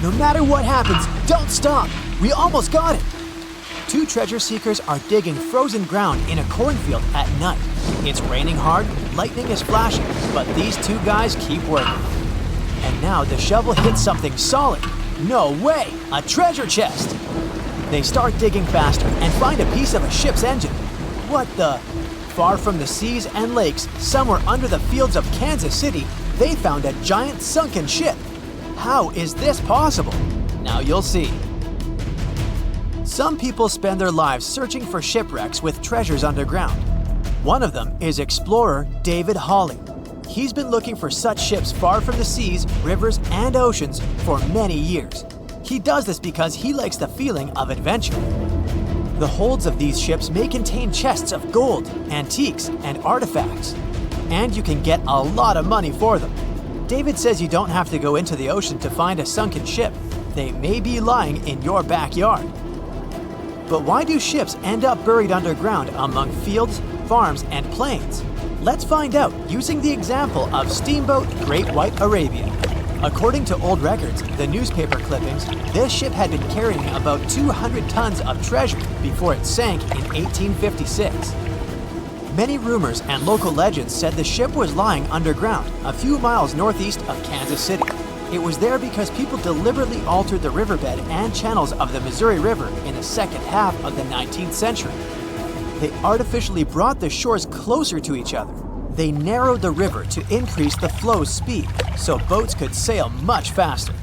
No matter what happens, don't stop! We almost got it! Two treasure seekers are digging frozen ground in a cornfield at night. It's raining hard, lightning is flashing, but these two guys keep working. And now the shovel hits something solid. No way! A treasure chest! They start digging faster and find a piece of a ship's engine. What the? Far from the seas and lakes, somewhere under the fields of Kansas City, they found a giant sunken ship. How is this possible? Now you'll see. Some people spend their lives searching for shipwrecks with treasures underground. One of them is explorer David Hawley. He's been looking for such ships far from the seas, rivers, and oceans for many years. He does this because he likes the feeling of adventure. The holds of these ships may contain chests of gold, antiques, and artifacts. And you can get a lot of money for them. David says you don't have to go into the ocean to find a sunken ship. They may be lying in your backyard. But why do ships end up buried underground among fields, farms, and plains? Let's find out using the example of steamboat Great White Arabia. According to old records, the newspaper clippings, this ship had been carrying about 200 tons of treasure before it sank in 1856. Many rumors and local legends said the ship was lying underground, a few miles northeast of Kansas City. It was there because people deliberately altered the riverbed and channels of the Missouri River in the second half of the 19th century. They artificially brought the shores closer to each other. They narrowed the river to increase the flow's speed, so boats could sail much faster.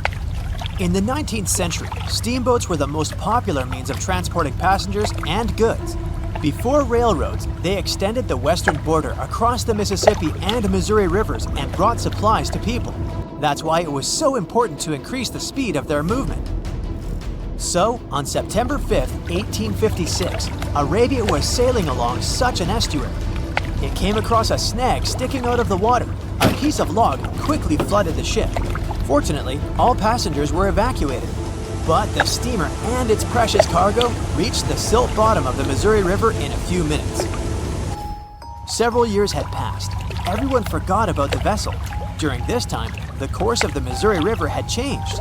In the 19th century, steamboats were the most popular means of transporting passengers and goods. Before railroads, they extended the western border across the Mississippi and Missouri rivers and brought supplies to people. That's why it was so important to increase the speed of their movement. So, on September 5, 1856, Arabia was sailing along such an estuary. It came across a snag sticking out of the water. A piece of log quickly flooded the ship. Fortunately, all passengers were evacuated. But the steamer and its precious cargo reached the silt bottom of the Missouri River in a few minutes. Several years had passed. Everyone forgot about the vessel. During this time, the course of the Missouri River had changed.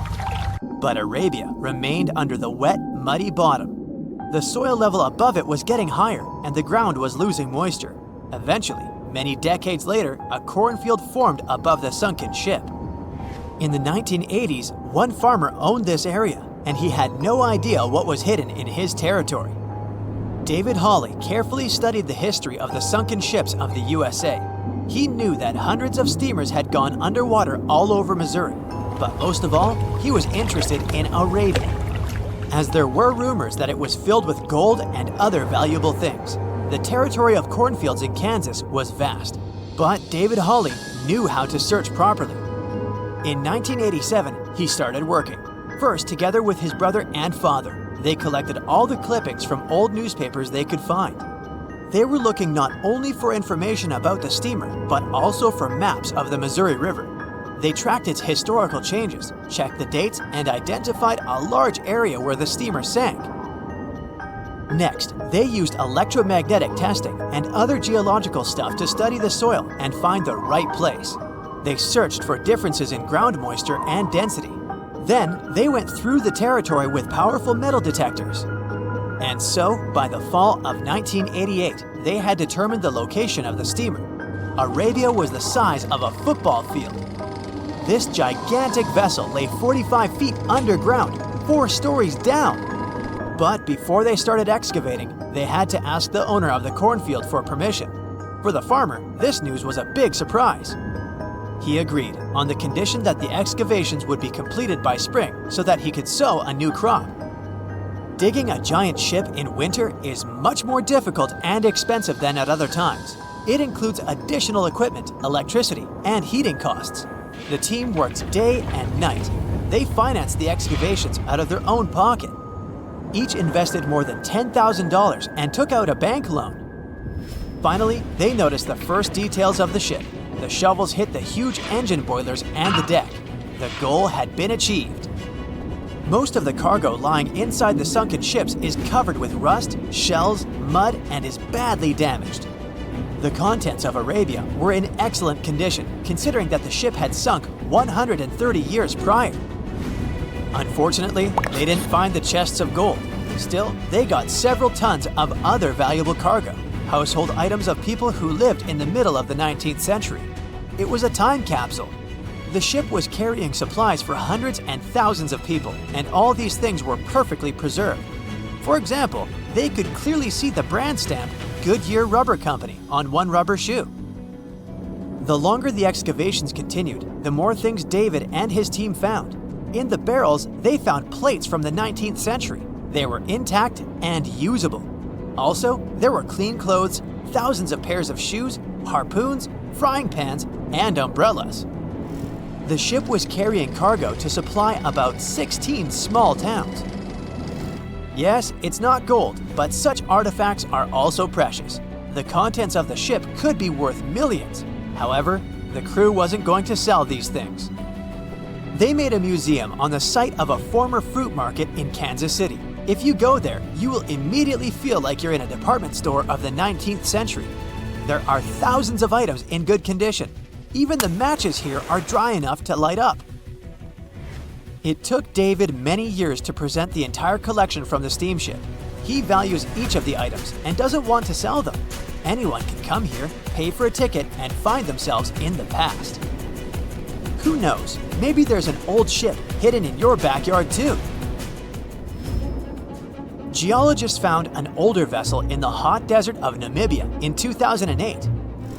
But Arabia remained under the wet, muddy bottom. The soil level above it was getting higher, and the ground was losing moisture. Eventually, many decades later, a cornfield formed above the sunken ship. In the 1980s, one farmer owned this area, and he had no idea what was hidden in his territory. David Hawley carefully studied the history of the sunken ships of the USA. He knew that hundreds of steamers had gone underwater all over Missouri, but most of all, he was interested in Arabia, as there were rumors that it was filled with gold and other valuable things. The territory of cornfields in Kansas was vast, but David Hawley knew how to search properly. In 1987, he started working. First, together with his brother and father, they collected all the clippings from old newspapers they could find. They were looking not only for information about the steamer, but also for maps of the Missouri River. They tracked its historical changes, checked the dates, and identified a large area where the steamer sank. Next, they used electromagnetic testing and other geological stuff to study the soil and find the right place. They searched for differences in ground moisture and density. Then, they went through the territory with powerful metal detectors. And so, by the fall of 1988, they had determined the location of the steamer. Arabia was the size of a football field. This gigantic vessel lay 45 feet underground, 4 stories down. But before they started excavating, they had to ask the owner of the cornfield for permission. For the farmer, this news was a big surprise. He agreed, on the condition that the excavations would be completed by spring so that he could sow a new crop. Digging a giant ship in winter is much more difficult and expensive than at other times. It includes additional equipment, electricity, and heating costs. The team worked day and night. They financed the excavations out of their own pocket. Each invested more than $10,000 and took out a bank loan. Finally, they noticed the first details of the ship. The shovels hit the huge engine boilers and the deck. The goal had been achieved. Most of the cargo lying inside the sunken ships is covered with rust, shells, mud, and is badly damaged. The contents of Arabia were in excellent condition, considering that the ship had sunk 130 years prior. Unfortunately, they didn't find the chests of gold. Still, they got several tons of other valuable cargo, household items of people who lived in the middle of the 19th century. It was a time capsule. The ship was carrying supplies for hundreds and thousands of people, and all these things were perfectly preserved. For example, they could clearly see the brand stamp Goodyear Rubber Company on one rubber shoe. The longer the excavations continued, the more things David and his team found. In the barrels, they found plates from the 19th century. They were intact and usable. Also, there were clean clothes, thousands of pairs of shoes, harpoons, frying pans, and umbrellas. The ship was carrying cargo to supply about 16 small towns. Yes, it's not gold, but such artifacts are also precious. The contents of the ship could be worth millions. However, the crew wasn't going to sell these things. They made a museum on the site of a former fruit market in Kansas City. If you go there, you will immediately feel like you're in a department store of the 19th century. There are thousands of items in good condition. Even the matches here are dry enough to light up. It took David many years to present the entire collection from the steamship. He values each of the items and doesn't want to sell them. Anyone can come here, pay for a ticket, and find themselves in the past. Who knows, maybe there's an old ship hidden in your backyard too. Geologists found an older vessel in the hot desert of Namibia in 2008.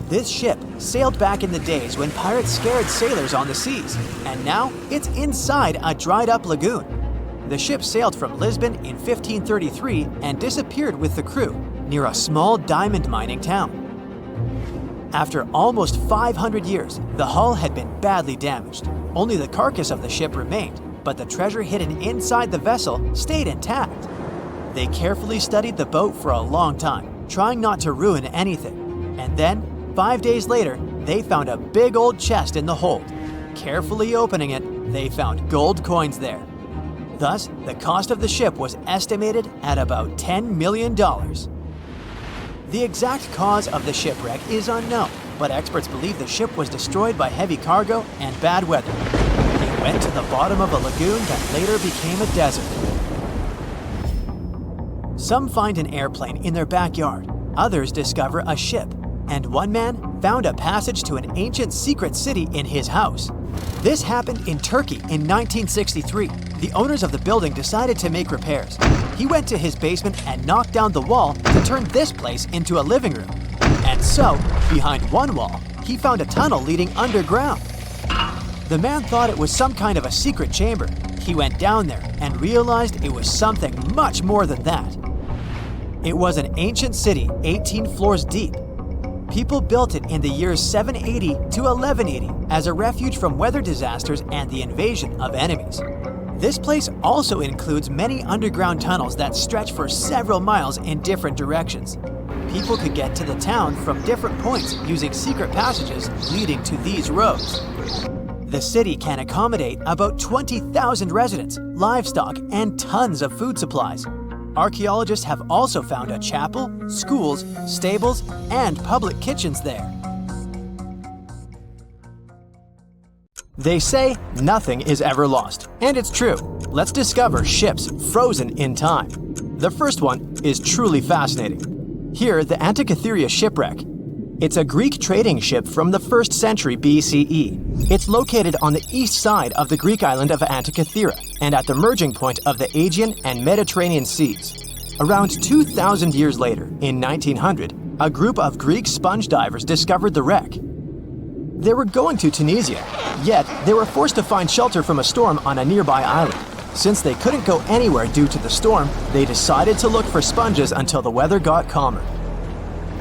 This ship sailed back in the days when pirates scared sailors on the seas, and now it's inside a dried-up lagoon. The ship sailed from Lisbon in 1533 and disappeared with the crew near a small diamond mining town. After almost 500 years, the hull had been badly damaged. Only the carcass of the ship remained, but the treasure hidden inside the vessel stayed intact. They carefully studied the boat for a long time, trying not to ruin anything. And then, 5 days later, they found a big old chest in the hold. Carefully opening it, they found gold coins there. Thus, the cost of the ship was estimated at about $10 million. The exact cause of the shipwreck is unknown, but experts believe the ship was destroyed by heavy cargo and bad weather. It went to the bottom of a lagoon that later became a desert. Some find an airplane in their backyard, others discover a ship, and one man found a passage to an ancient secret city in his house. This happened in Turkey in 1963. The owners of the building decided to make repairs. He went to his basement and knocked down the wall to turn this place into a living room. And so, behind one wall, he found a tunnel leading underground. The man thought it was some kind of a secret chamber. He went down there and realized it was something much more than that. It was an ancient city 18 floors deep. People built it in the years 780 to 1180 as a refuge from weather disasters and the invasion of enemies. This place also includes many underground tunnels that stretch for several miles in different directions. People could get to the town from different points using secret passages leading to these roads. The city can accommodate about 20,000 residents, livestock, and tons of food supplies. Archaeologists have also found a chapel, schools, stables, and public kitchens there. They say nothing is ever lost, and it's true. Let's discover ships frozen in time. The first one is truly fascinating. Here, the Antikythera shipwreck. It's a Greek trading ship from the 1st century BCE. It's located on the east side of the Greek island of Antikythera and at the merging point of the Aegean and Mediterranean seas. Around 2,000 years later, in 1900, a group of Greek sponge divers discovered the wreck. They were going to Tunisia, yet they were forced to find shelter from a storm on a nearby island. Since they couldn't go anywhere due to the storm, they decided to look for sponges until the weather got calmer.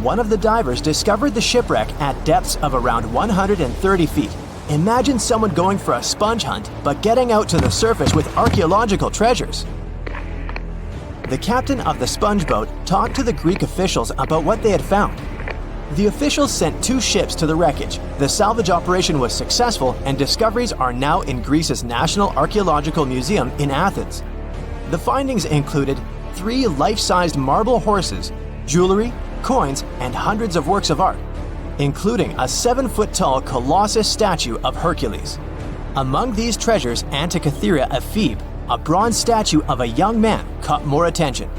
One of the divers discovered the shipwreck at depths of around 130 feet. Imagine someone going for a sponge hunt, but getting out to the surface with archaeological treasures. The captain of the sponge boat talked to the Greek officials about what they had found. The officials sent 2 ships to the wreckage. The salvage operation was successful, and discoveries are now in Greece's National Archaeological Museum in Athens. The findings included 3 life-sized marble horses, jewelry, coins, and hundreds of works of art, including a 7-foot-tall Colossus statue of Hercules. Among these treasures, Antikythera Ephebe, a bronze statue of a young man caught more attention.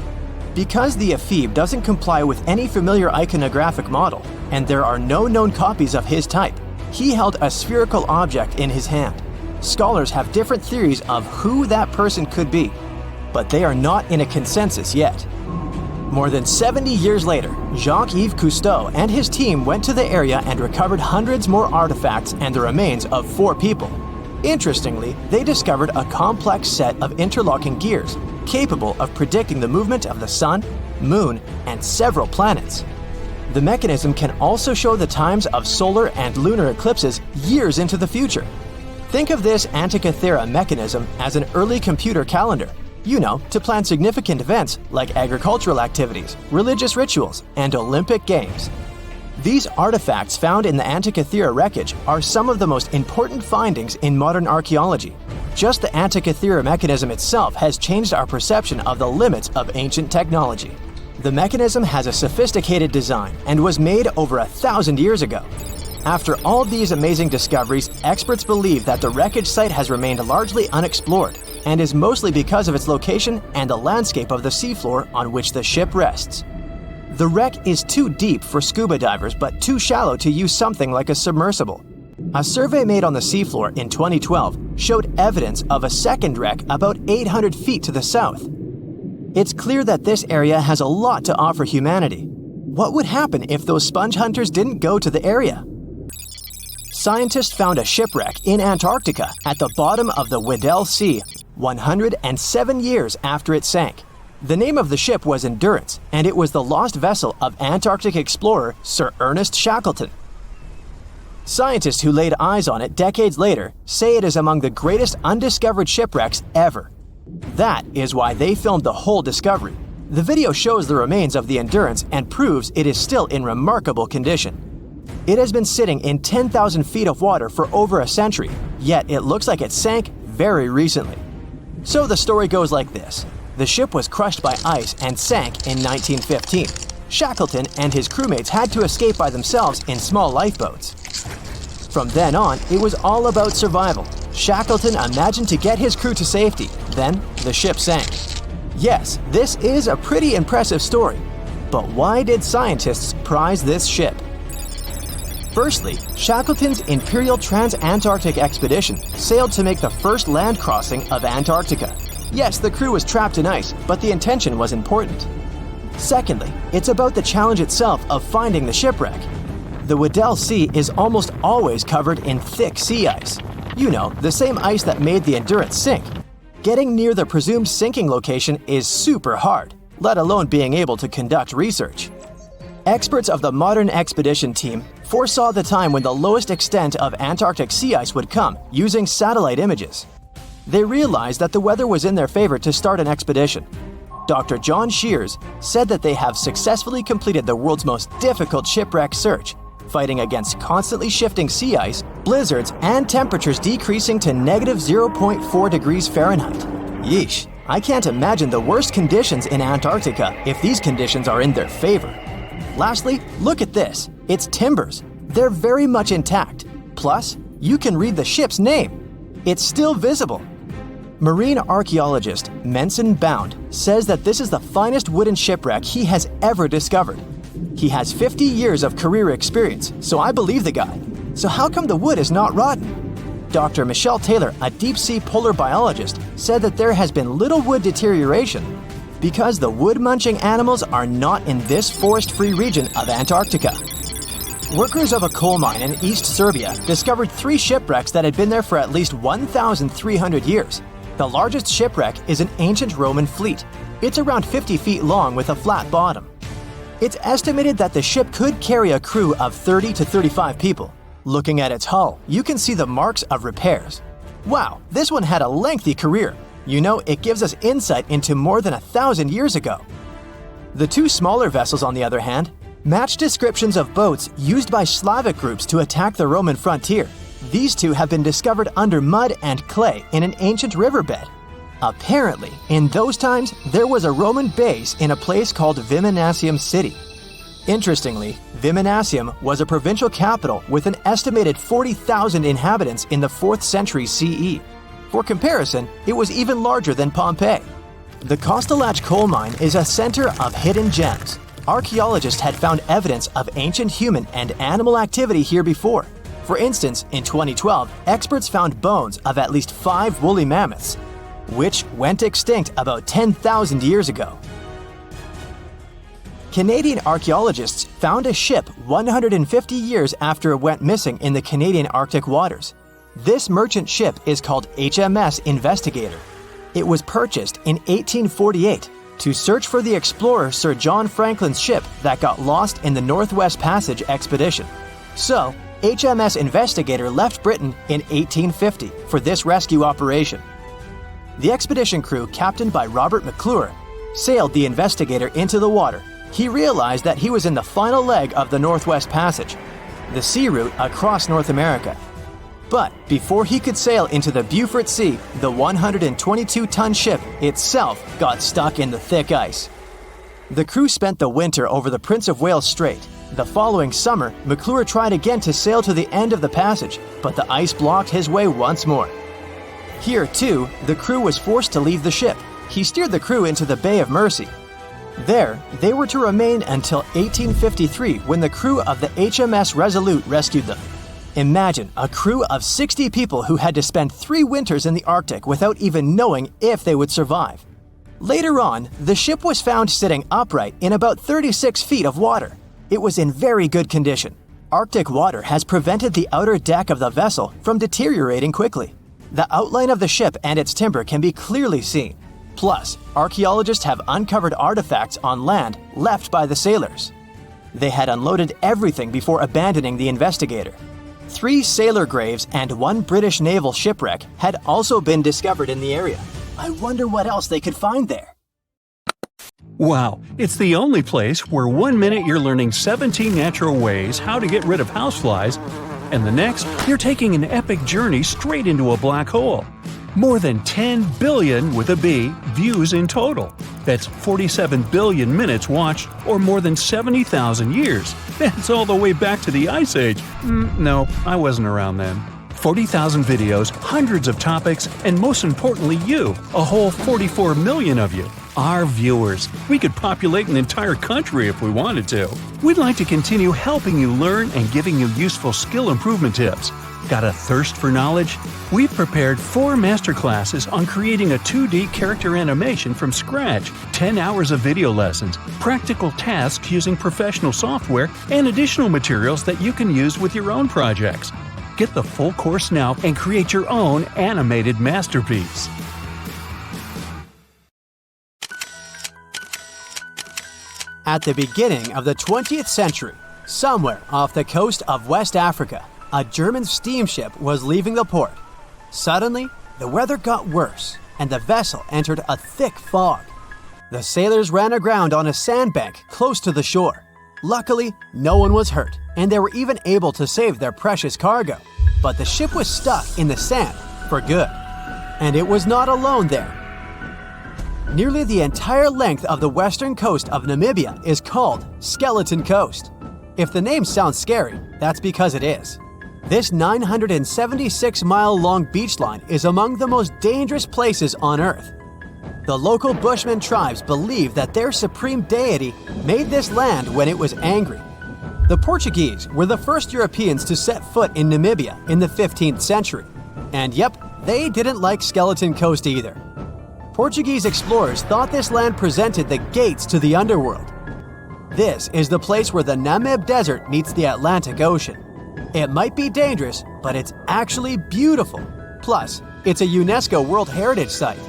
Because the ephebe doesn't comply with any familiar iconographic model, and there are no known copies of his type, he held a spherical object in his hand. Scholars have different theories of who that person could be, but they are not in a consensus yet. More than 70 years later, Jacques-Yves Cousteau and his team went to the area and recovered hundreds more artifacts and the remains of 4 people. Interestingly, they discovered a complex set of interlocking gears, capable of predicting the movement of the sun, moon, and several planets. The mechanism can also show the times of solar and lunar eclipses years into the future. Think of this Antikythera mechanism as an early computer calendar, to plan significant events like agricultural activities, religious rituals, and Olympic Games. These artifacts found in the Antikythera wreckage are some of the most important findings in modern archaeology. Just the Antikythera mechanism itself has changed our perception of the limits of ancient technology. The mechanism has a sophisticated design and was made over 1,000 years ago. After all these amazing discoveries, experts believe that the wreckage site has remained largely unexplored, and is mostly because of its location and the landscape of the seafloor on which the ship rests. The wreck is too deep for scuba divers but too shallow to use something like a submersible. A survey made on the seafloor in 2012 showed evidence of a second wreck about 800 feet to the south. It's clear that this area has a lot to offer humanity. What would happen if those sponge hunters didn't go to the area? Scientists found a shipwreck in Antarctica at the bottom of the Weddell Sea 107 years after it sank. The name of the ship was Endurance, and it was the lost vessel of Antarctic explorer Sir Ernest Shackleton. Scientists who laid eyes on it decades later say it is among the greatest undiscovered shipwrecks ever. That is why they filmed the whole discovery. The video shows the remains of the Endurance and proves it is still in remarkable condition. It has been sitting in 10,000 feet of water for over a century, yet it looks like it sank very recently. So the story goes like this. The ship was crushed by ice and sank in 1915. Shackleton and his crewmates had to escape by themselves in small lifeboats. From then on, it was all about survival. Shackleton imagined to get his crew to safety. Then, the ship sank. Yes, this is a pretty impressive story. But why did scientists prize this ship? Firstly, Shackleton's Imperial Trans-Antarctic Expedition sailed to make the first land crossing of Antarctica. Yes, the crew was trapped in ice, but the intention was important. Secondly, it's about the challenge itself of finding the shipwreck. The Weddell Sea is almost always covered in thick sea ice. The same ice that made the Endurance sink. Getting near the presumed sinking location is super hard, let alone being able to conduct research. Experts of the modern expedition team foresaw the time when the lowest extent of Antarctic sea ice would come using satellite images. They realized that the weather was in their favor to start an expedition. Dr. John Shears said that they have successfully completed the world's most difficult shipwreck search, fighting against constantly shifting sea ice, blizzards, and temperatures decreasing to negative 0.4 degrees Fahrenheit. Yeesh, I can't imagine the worst conditions in Antarctica if these conditions are in their favor. Lastly, look at this. It's timbers. They're very much intact. Plus, you can read the ship's name. It's still visible. Marine archaeologist Menson Bound says that this is the finest wooden shipwreck he has ever discovered. He has 50 years of career experience, so I believe the guy. So how come the wood is not rotten? Dr. Michelle Taylor, a deep-sea polar biologist, said that there has been little wood deterioration because the wood-munching animals are not in this forest-free region of Antarctica. Workers of a coal mine in East Serbia discovered 3 shipwrecks that had been there for at least 1,300 years. The largest shipwreck is an ancient Roman fleet. It's around 50 feet long with a flat bottom. It's estimated that the ship could carry a crew of 30 to 35 people. Looking at its hull, you can see the marks of repairs. Wow, this one had a lengthy career. It gives us insight into more than 1,000 years ago. The 2 smaller vessels, on the other hand, match descriptions of boats used by Slavic groups to attack the Roman frontier. These 2 have been discovered under mud and clay in an ancient riverbed. Apparently, in those times, there was a Roman base in a place called Viminacium City. Interestingly, Viminacium was a provincial capital with an estimated 40,000 inhabitants in the 4th century CE. For comparison, it was even larger than Pompeii. The Kostelach coal mine is a center of hidden gems. Archaeologists had found evidence of ancient human and animal activity here before. For instance, in 2012, experts found bones of at least 5 woolly mammoths, which went extinct about 10,000 years ago. Canadian archaeologists found a ship 150 years after it went missing in the Canadian Arctic waters. This merchant ship is called HMS Investigator. It was purchased in 1848 to search for the explorer Sir John Franklin's ship that got lost in the Northwest Passage expedition. So, HMS Investigator left Britain in 1850 for this rescue operation. The expedition crew, captained by Robert McClure, sailed the Investigator into the water. He realized that he was in the final leg of the Northwest Passage, the sea route across North America. But before he could sail into the Beaufort Sea, the 122-ton ship itself got stuck in the thick ice. The crew spent the winter over the Prince of Wales Strait. The following summer, McClure tried again to sail to the end of the passage, but the ice blocked his way once more. Here, too, the crew was forced to leave the ship. He steered the crew into the Bay of Mercy. There, they were to remain until 1853, when the crew of the HMS Resolute rescued them. Imagine a crew of 60 people who had to spend 3 winters in the Arctic without even knowing if they would survive. Later on, the ship was found sitting upright in about 36 feet of water. It was in very good condition. Arctic water has prevented the outer deck of the vessel from deteriorating quickly. The outline of the ship and its timber can be clearly seen. Plus, archaeologists have uncovered artifacts on land left by the sailors. They had unloaded everything before abandoning the Investigator. 3 sailor graves and 1 British naval shipwreck had also been discovered in the area. I wonder what else they could find there. Wow, it's the only place where 1 minute you're learning 17 natural ways how to get rid of houseflies, and the next, you're taking an epic journey straight into a black hole. More than 10 billion, with a B, views in total. That's 47 billion minutes watched, or more than 70,000 years. That's all the way back to the Ice Age. No, I wasn't around then. 40,000 videos, hundreds of topics, and most importantly you, a whole 44 million of you. Our viewers. We could populate an entire country if we wanted to. We'd like to continue helping you learn and giving you useful skill improvement tips. Got a thirst for knowledge? We've prepared 4 masterclasses on creating a 2D character animation from scratch, 10 hours of video lessons, practical tasks using professional software, and additional materials that you can use with your own projects. Get the full course now and create your own animated masterpiece. At the beginning of the 20th century, somewhere off the coast of West Africa, a German steamship was leaving the port. Suddenly, the weather got worse, and the vessel entered a thick fog. The sailors ran aground on a sandbank close to the shore. Luckily, no one was hurt, and they were even able to save their precious cargo. But the ship was stuck in the sand for good. And it was not alone there. Nearly the entire length of the western coast of Namibia is called Skeleton Coast. If the name sounds scary, that's because it is. This 976-mile-long beach line is among the most dangerous places on Earth. The local Bushman tribes believe that their supreme deity made this land when it was angry. The Portuguese were the first Europeans to set foot in Namibia in the 15th century. And yep, they didn't like Skeleton Coast either. Portuguese explorers thought this land presented the gates to the underworld. This is the place where the Namib Desert meets the Atlantic Ocean. It might be dangerous, but it's actually beautiful. Plus, it's a UNESCO World Heritage Site.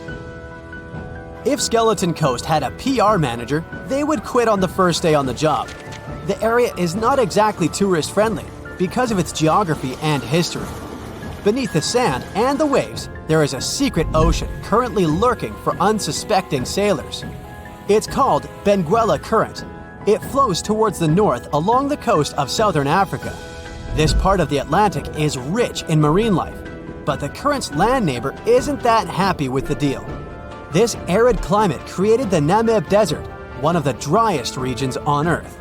If Skeleton Coast had a PR manager, they would quit on the first day on the job. The area is not exactly tourist-friendly because of its geography and history. Beneath the sand and the waves, there is a secret ocean currently lurking for unsuspecting sailors. It's called Benguela Current. It flows towards the north along the coast of southern Africa. This part of the Atlantic is rich in marine life, but the current's land neighbor isn't that happy with the deal. This arid climate created the Namib Desert, one of the driest regions on Earth.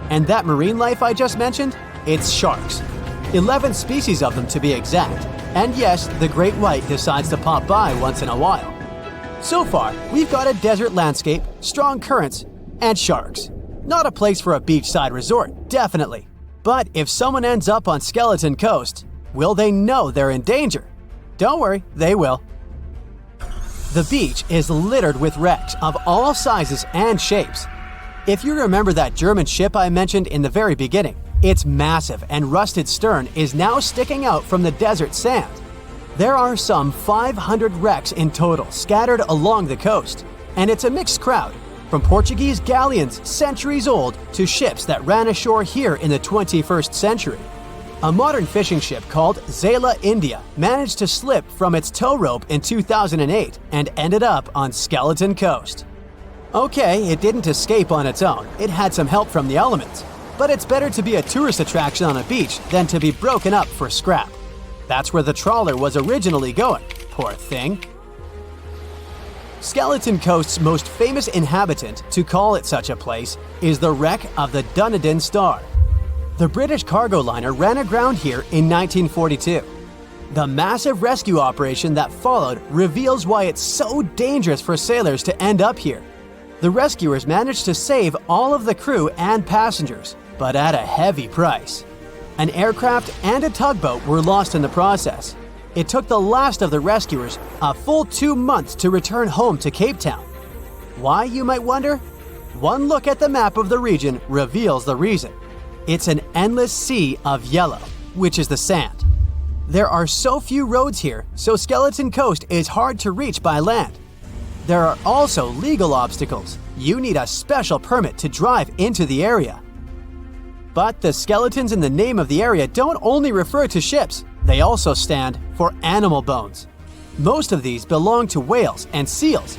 And that marine life I just mentioned? It's sharks. 11 species of them to be exact. And yes, the great white decides to pop by once in a while. So far, we've got a desert landscape, strong currents, and sharks. Not a place for a beachside resort, definitely. But if someone ends up on Skeleton Coast, will they know they're in danger? Don't worry, they will. The beach is littered with wrecks of all sizes and shapes. If you remember that German ship I mentioned in the very beginning, its massive and rusted stern is now sticking out from the desert sand. There are some 500 wrecks in total scattered along the coast, and it's a mixed crowd, from Portuguese galleons centuries old to ships that ran ashore here in the 21st century. A modern fishing ship called Zela India managed to slip from its tow rope in 2008 and ended up on Skeleton Coast. Okay, it didn't escape on its own, it had some help from the elements, but it's better to be a tourist attraction on a beach than to be broken up for scrap. That's where the trawler was originally going, poor thing. Skeleton Coast's most famous inhabitant, to call it such a place, is the wreck of the Dunedin Star. The British cargo liner ran aground here in 1942. The massive rescue operation that followed reveals why it's so dangerous for sailors to end up here. The rescuers managed to save all of the crew and passengers, but at a heavy price. An aircraft and a tugboat were lost in the process. It took the last of the rescuers a full 2 months to return home to Cape Town. Why, you might wonder? One look at the map of the region reveals the reason. It's an endless sea of yellow, which is the sand. There are so few roads here, so Skeleton Coast is hard to reach by land. There are also legal obstacles. You need a special permit to drive into the area. But the skeletons in the name of the area don't only refer to ships, they also stand for animal bones. Most of these belong to whales and seals.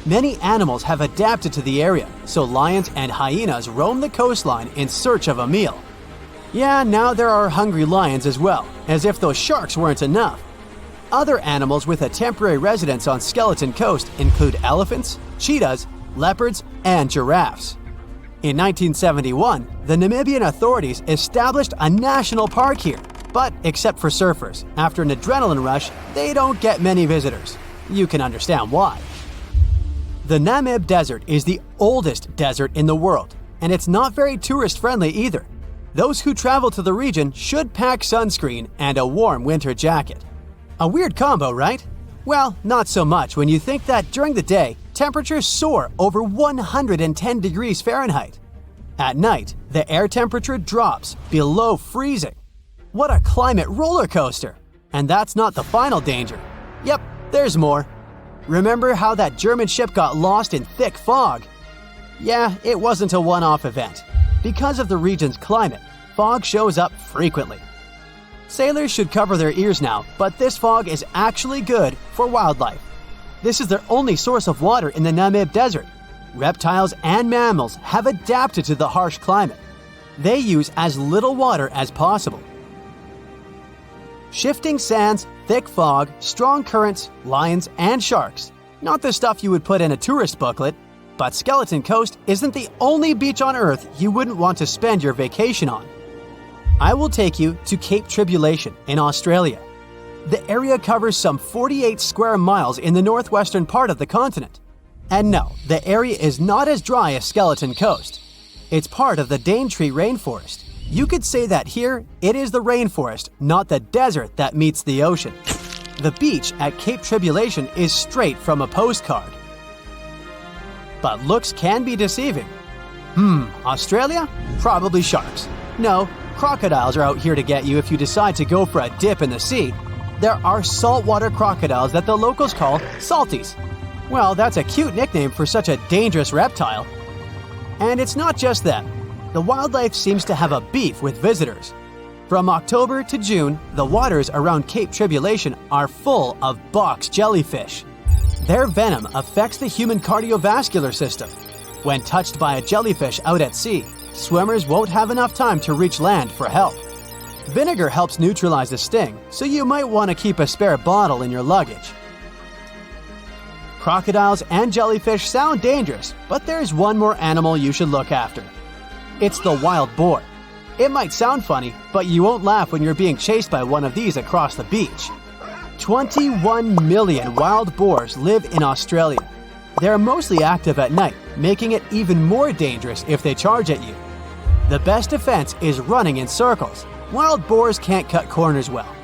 Many animals have adapted to the area, so lions and hyenas roam the coastline in search of a meal. Yeah, now there are hungry lions as well, as if those sharks weren't enough. Other animals with a temporary residence on Skeleton Coast include elephants, cheetahs, leopards, and giraffes. In 1971, the Namibian authorities established a national park here, but except for surfers, after an adrenaline rush, they don't get many visitors. You can understand why. The Namib Desert is the oldest desert in the world, and it's not very tourist-friendly either. Those who travel to the region should pack sunscreen and a warm winter jacket. A weird combo, right? Well, not so much when you think that during the day, temperatures soar over 110 degrees Fahrenheit. At night, the air temperature drops below freezing. What a climate roller coaster! And that's not the final danger. Yep, there's more. Remember how that German ship got lost in thick fog? Yeah, it wasn't a one-off event. Because of the region's climate, fog shows up frequently. Sailors should cover their ears now, but this fog is actually good for wildlife. This is their only source of water in the Namib Desert. Reptiles and mammals have adapted to the harsh climate. They use as little water as possible. Shifting sands, thick fog, strong currents, lions, and sharks. Not the stuff you would put in a tourist booklet, but Skeleton Coast isn't the only beach on Earth you wouldn't want to spend your vacation on. I will take you to Cape Tribulation in Australia. The area covers some 48 square miles in the northwestern part of the continent. And no, the area is not as dry as Skeleton Coast. It's part of the Daintree rainforest. You could say that here, it is the rainforest, not the desert that meets the ocean. The beach at Cape Tribulation is straight from a postcard. But looks can be deceiving. Australia? Probably sharks. No, crocodiles are out here to get you if you decide to go for a dip in the sea. There are saltwater crocodiles that the locals call salties. Well, that's a cute nickname for such a dangerous reptile. And it's not just them. The wildlife seems to have a beef with visitors. From October to June, the waters around Cape Tribulation are full of box jellyfish. Their venom affects the human cardiovascular system. When touched by a jellyfish out at sea, swimmers won't have enough time to reach land for help. Vinegar helps neutralize the sting, so you might want to keep a spare bottle in your luggage. Crocodiles and jellyfish sound dangerous, but there's one more animal you should look after. It's the wild boar. It might sound funny, but you won't laugh when you're being chased by one of these across the beach. 21 million wild boars live in Australia. They're mostly active at night, making it even more dangerous if they charge at you. The best defense is running in circles. Wild boars can't cut corners well.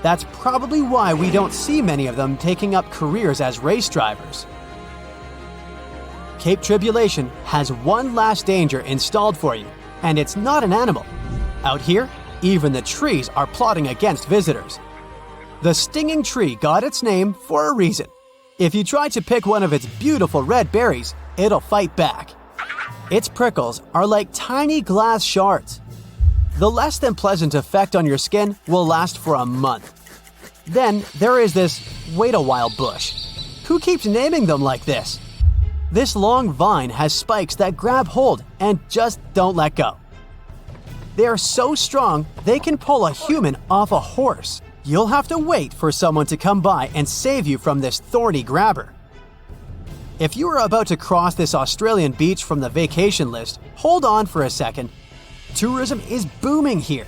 That's probably why we don't see many of them taking up careers as race drivers. Cape Tribulation has one last danger installed for you, and it's not an animal. Out here, even the trees are plotting against visitors. The stinging tree got its name for a reason. If you try to pick one of its beautiful red berries, it'll fight back. Its prickles are like tiny glass shards. The less than pleasant effect on your skin will last for a month. Then there is this wait a while bush. Who keeps naming them like this? This long vine has spikes that grab hold and just don't let go. They are so strong they can pull a human off a horse. You'll have to wait for someone to come by and save you from this thorny grabber. If you are about to cross this Australian beach from the vacation list, hold on for a second. Tourism is booming here.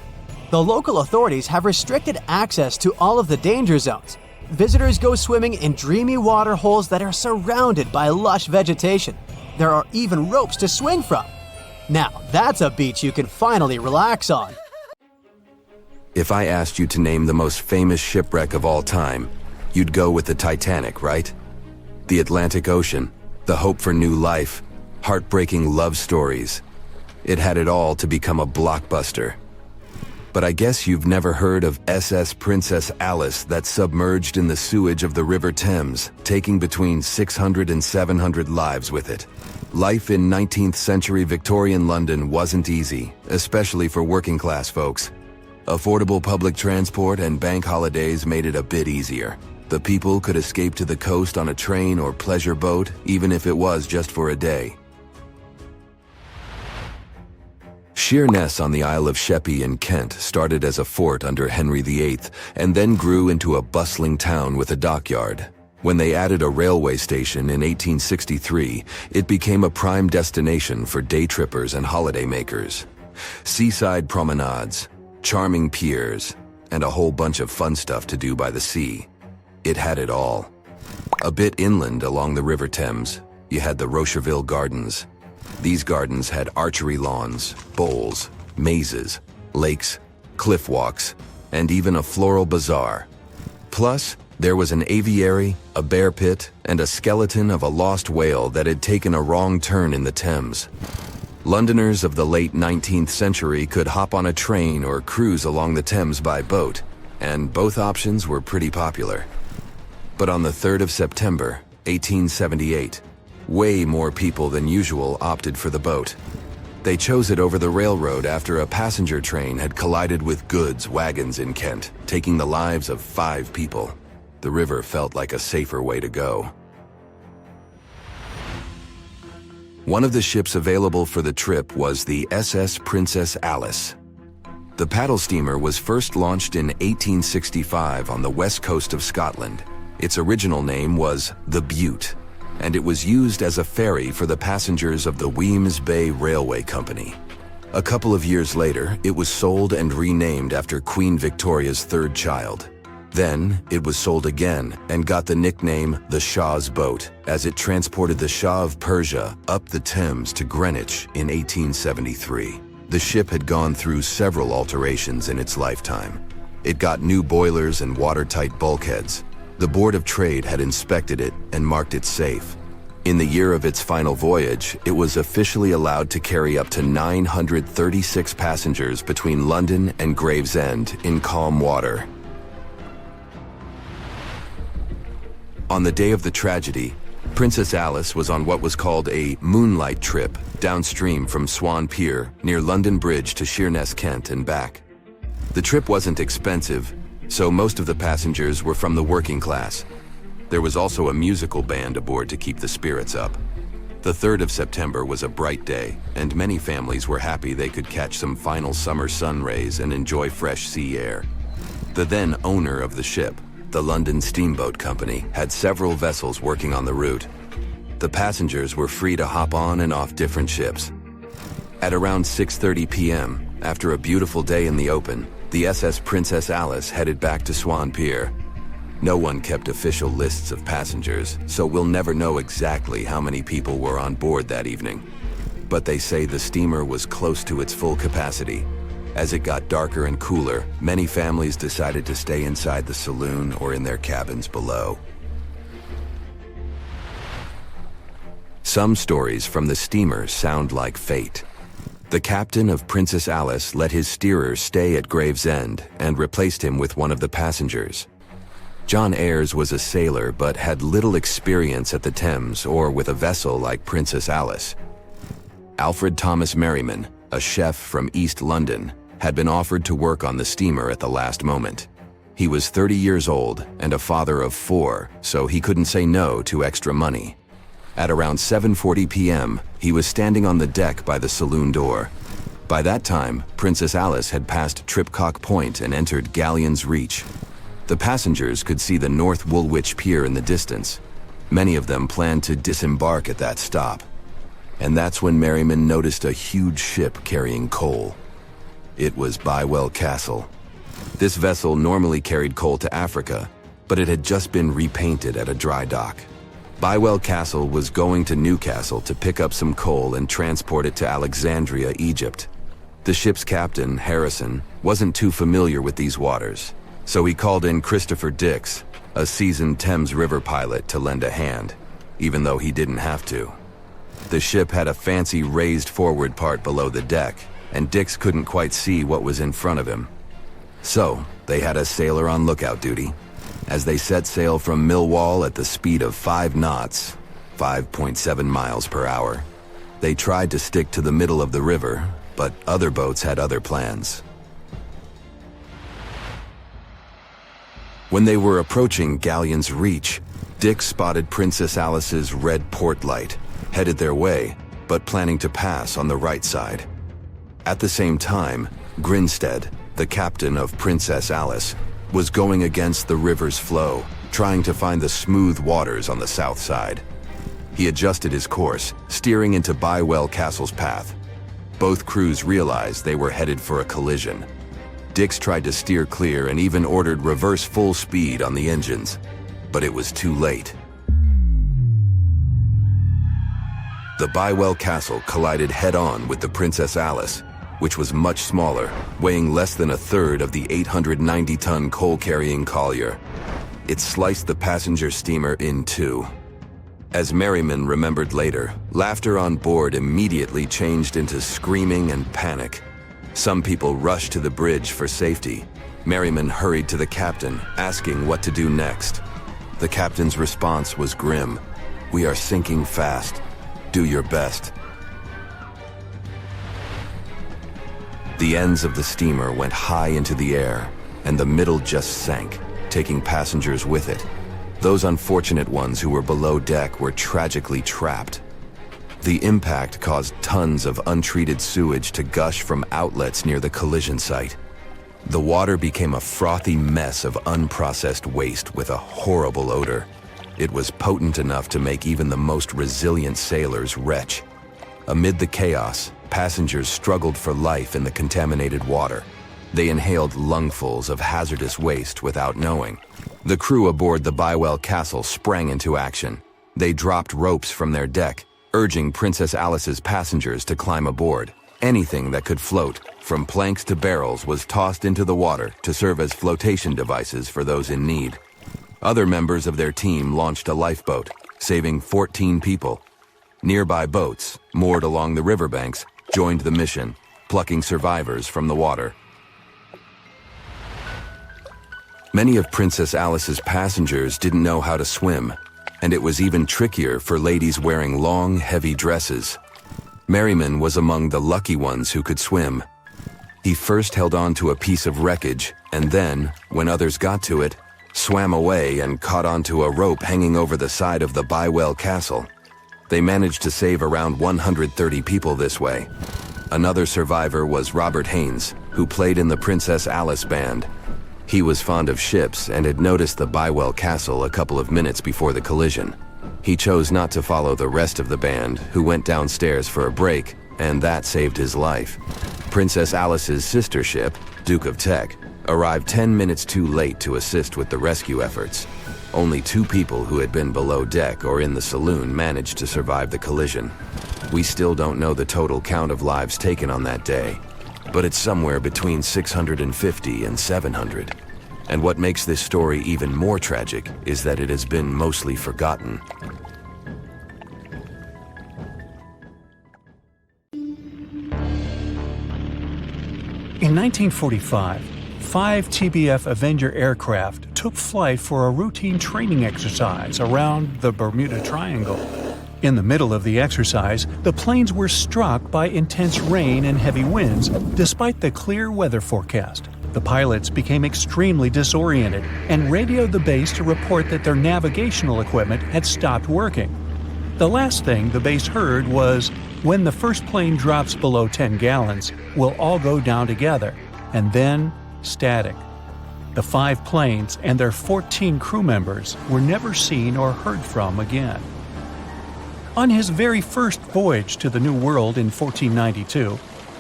The local authorities have restricted access to all of the danger zones. Visitors go swimming in dreamy water holes that are surrounded by lush vegetation. There are even ropes to swing from. Now, that's a beach you can finally relax on. If I asked you to name the most famous shipwreck of all time, you'd go with the Titanic, right? The Atlantic Ocean, the hope for new life, heartbreaking love stories. It had it all to become a blockbuster. But I guess you've never heard of SS Princess Alice that submerged in the sewage of the River Thames, taking between 600 and 700 lives with it. Life in 19th century Victorian London wasn't easy, especially for working class folks. Affordable public transport and bank holidays made it a bit easier. The people could escape to the coast on a train or pleasure boat, even if it was just for a day. Sheerness on the Isle of Sheppey in Kent started as a fort under Henry VIII and then grew into a bustling town with a dockyard. When they added a railway station in 1863, it became a prime destination for day trippers and holidaymakers. Seaside promenades, charming piers, and a whole bunch of fun stuff to do by the sea. It had it all. A bit inland along the River Thames, you had the Rocherville Gardens. These gardens had archery lawns, bowls, mazes, lakes, cliff walks, and even a floral bazaar. Plus, there was an aviary, a bear pit, and a skeleton of a lost whale that had taken a wrong turn in the Thames. Londoners of the late 19th century could hop on a train or cruise along the Thames by boat, and both options were pretty popular. But on the 3rd of September, 1878, way more people than usual opted for the boat. They chose it over the railroad after a passenger train had collided with goods wagons in Kent, taking the lives of 5 people. The river felt like a safer way to go. One of the ships available for the trip was the SS Princess Alice. The paddle steamer was first launched in 1865 on the west coast of Scotland. Its original name was the Bute, and it was used as a ferry for the passengers of the Wemyss Bay Railway Company. A couple of years later, it was sold and renamed after Queen Victoria's 3rd child. Then, it was sold again and got the nickname the Shah's Boat, as it transported the Shah of Persia up the Thames to Greenwich in 1873. The ship had gone through several alterations in its lifetime. It got new boilers and watertight bulkheads. The Board of Trade had inspected it and marked it safe. In the year of its final voyage, it was officially allowed to carry up to 936 passengers between London and Gravesend in calm water. On the day of the tragedy, Princess Alice was on what was called a moonlight trip downstream from Swan Pier near London Bridge to Sheerness, Kent and back. The trip wasn't expensive, so most of the passengers were from the working class. There was also a musical band aboard to keep the spirits up. The 3rd of September was a bright day, and many families were happy they could catch some final summer sun rays and enjoy fresh sea air. The then owner of the ship, the London Steamboat Company, had several vessels working on the route. The passengers were free to hop on and off different ships. At around 6:30 p.m., After a beautiful day in the open, the SS Princess Alice headed back to Swan Pier. No one kept official lists of passengers, so we'll never know exactly how many people were on board that evening. But they say the steamer was close to its full capacity. As it got darker and cooler, many families decided to stay inside the saloon or in their cabins below. Some stories from the steamer sound like fate. The captain of Princess Alice let his steerer stay at Gravesend and replaced him with one of the passengers. John Ayres was a sailor but had little experience at the Thames or with a vessel like Princess Alice. Alfred Thomas Merriman, a chef from East London, had been offered to work on the steamer at the last moment. He was 30 years old and a father of 4, so he couldn't say no to extra money. At around 7:40 p.m., he was standing on the deck by the saloon door. By that time, Princess Alice had passed Tripcock Point and entered Galleon's Reach. The passengers could see the North Woolwich Pier in the distance. Many of them planned to disembark at that stop. And that's when Merriman noticed a huge ship carrying coal. It was Bywell Castle. This vessel normally carried coal to Africa, but it had just been repainted at a dry dock. Bywell Castle was going to Newcastle to pick up some coal and transport it to Alexandria, Egypt. The ship's captain, Harrison, wasn't too familiar with these waters, so he called in Christopher Dix, a seasoned Thames River pilot, to lend a hand, even though he didn't have to. The ship had a fancy raised forward part below the deck, and Dix couldn't quite see what was in front of him. So, they had a sailor on lookout duty. As they set sail from Millwall at the speed of 5 knots, 5.7 miles per hour, they tried to stick to the middle of the river, but other boats had other plans. When they were approaching Galleon's Reach, Dick spotted Princess Alice's red port light, headed their way, but planning to pass on the right side. At the same time, Grinstead, the captain of Princess Alice, was going against the river's flow, trying to find the smooth waters on the south side. He adjusted his course, steering into Bywell Castle's path. Both crews realized they were headed for a collision. Dix tried to steer clear and even ordered reverse full speed on the engines, but it was too late. The Bywell Castle collided head-on with the Princess Alice, which was much smaller, weighing less than a third of the 890-ton coal-carrying collier. It sliced the passenger steamer in two. As Merriman remembered later, laughter on board immediately changed into screaming and panic. Some people rushed to the bridge for safety. Merriman hurried to the captain, asking what to do next. The captain's response was grim. "We are sinking fast. Do your best." The ends of the steamer went high into the air, and the middle just sank, taking passengers with it. Those unfortunate ones who were below deck were tragically trapped. The impact caused tons of untreated sewage to gush from outlets near the collision site. The water became a frothy mess of unprocessed waste with a horrible odor. It was potent enough to make even the most resilient sailors retch. Amid the chaos, passengers struggled for life in the contaminated water. They inhaled lungfuls of hazardous waste without knowing. The crew aboard the Bywell Castle sprang into action. They dropped ropes from their deck, urging Princess Alice's passengers to climb aboard. Anything that could float, from planks to barrels, was tossed into the water to serve as flotation devices for those in need. Other members of their team launched a lifeboat, saving 14 people. Nearby boats, moored along the riverbanks, joined the mission, plucking survivors from the water. Many of Princess Alice's passengers didn't know how to swim, and it was even trickier for ladies wearing long, heavy dresses. Merriman was among the lucky ones who could swim. He first held on to a piece of wreckage, and then, when others got to it, swam away and caught onto a rope hanging over the side of the Bywell Castle. They managed to save around 130 people this way. Another survivor was Robert Haynes, who played in the Princess Alice band. He was fond of ships and had noticed the Bywell Castle a couple of minutes before the collision. He chose not to follow the rest of the band, who went downstairs for a break, and that saved his life. Princess Alice's sister ship, Duke of Teck, arrived 10 minutes too late to assist with the rescue efforts. Only 2 people who had been below deck or in the saloon managed to survive the collision. We still don't know the total count of lives taken on that day, but it's somewhere between 650 and 700. And what makes this story even more tragic is that it has been mostly forgotten. In 1945, 5 TBF Avenger aircraft took flight for a routine training exercise around the Bermuda Triangle. In the middle of the exercise, the planes were struck by intense rain and heavy winds, despite the clear weather forecast. The pilots became extremely disoriented and radioed the base to report that their navigational equipment had stopped working. The last thing the base heard was, "When the first plane drops below 10 gallons, we'll all go down together," and then static. The 5 planes and their 14 crew members were never seen or heard from again. On his very first voyage to the New World in 1492,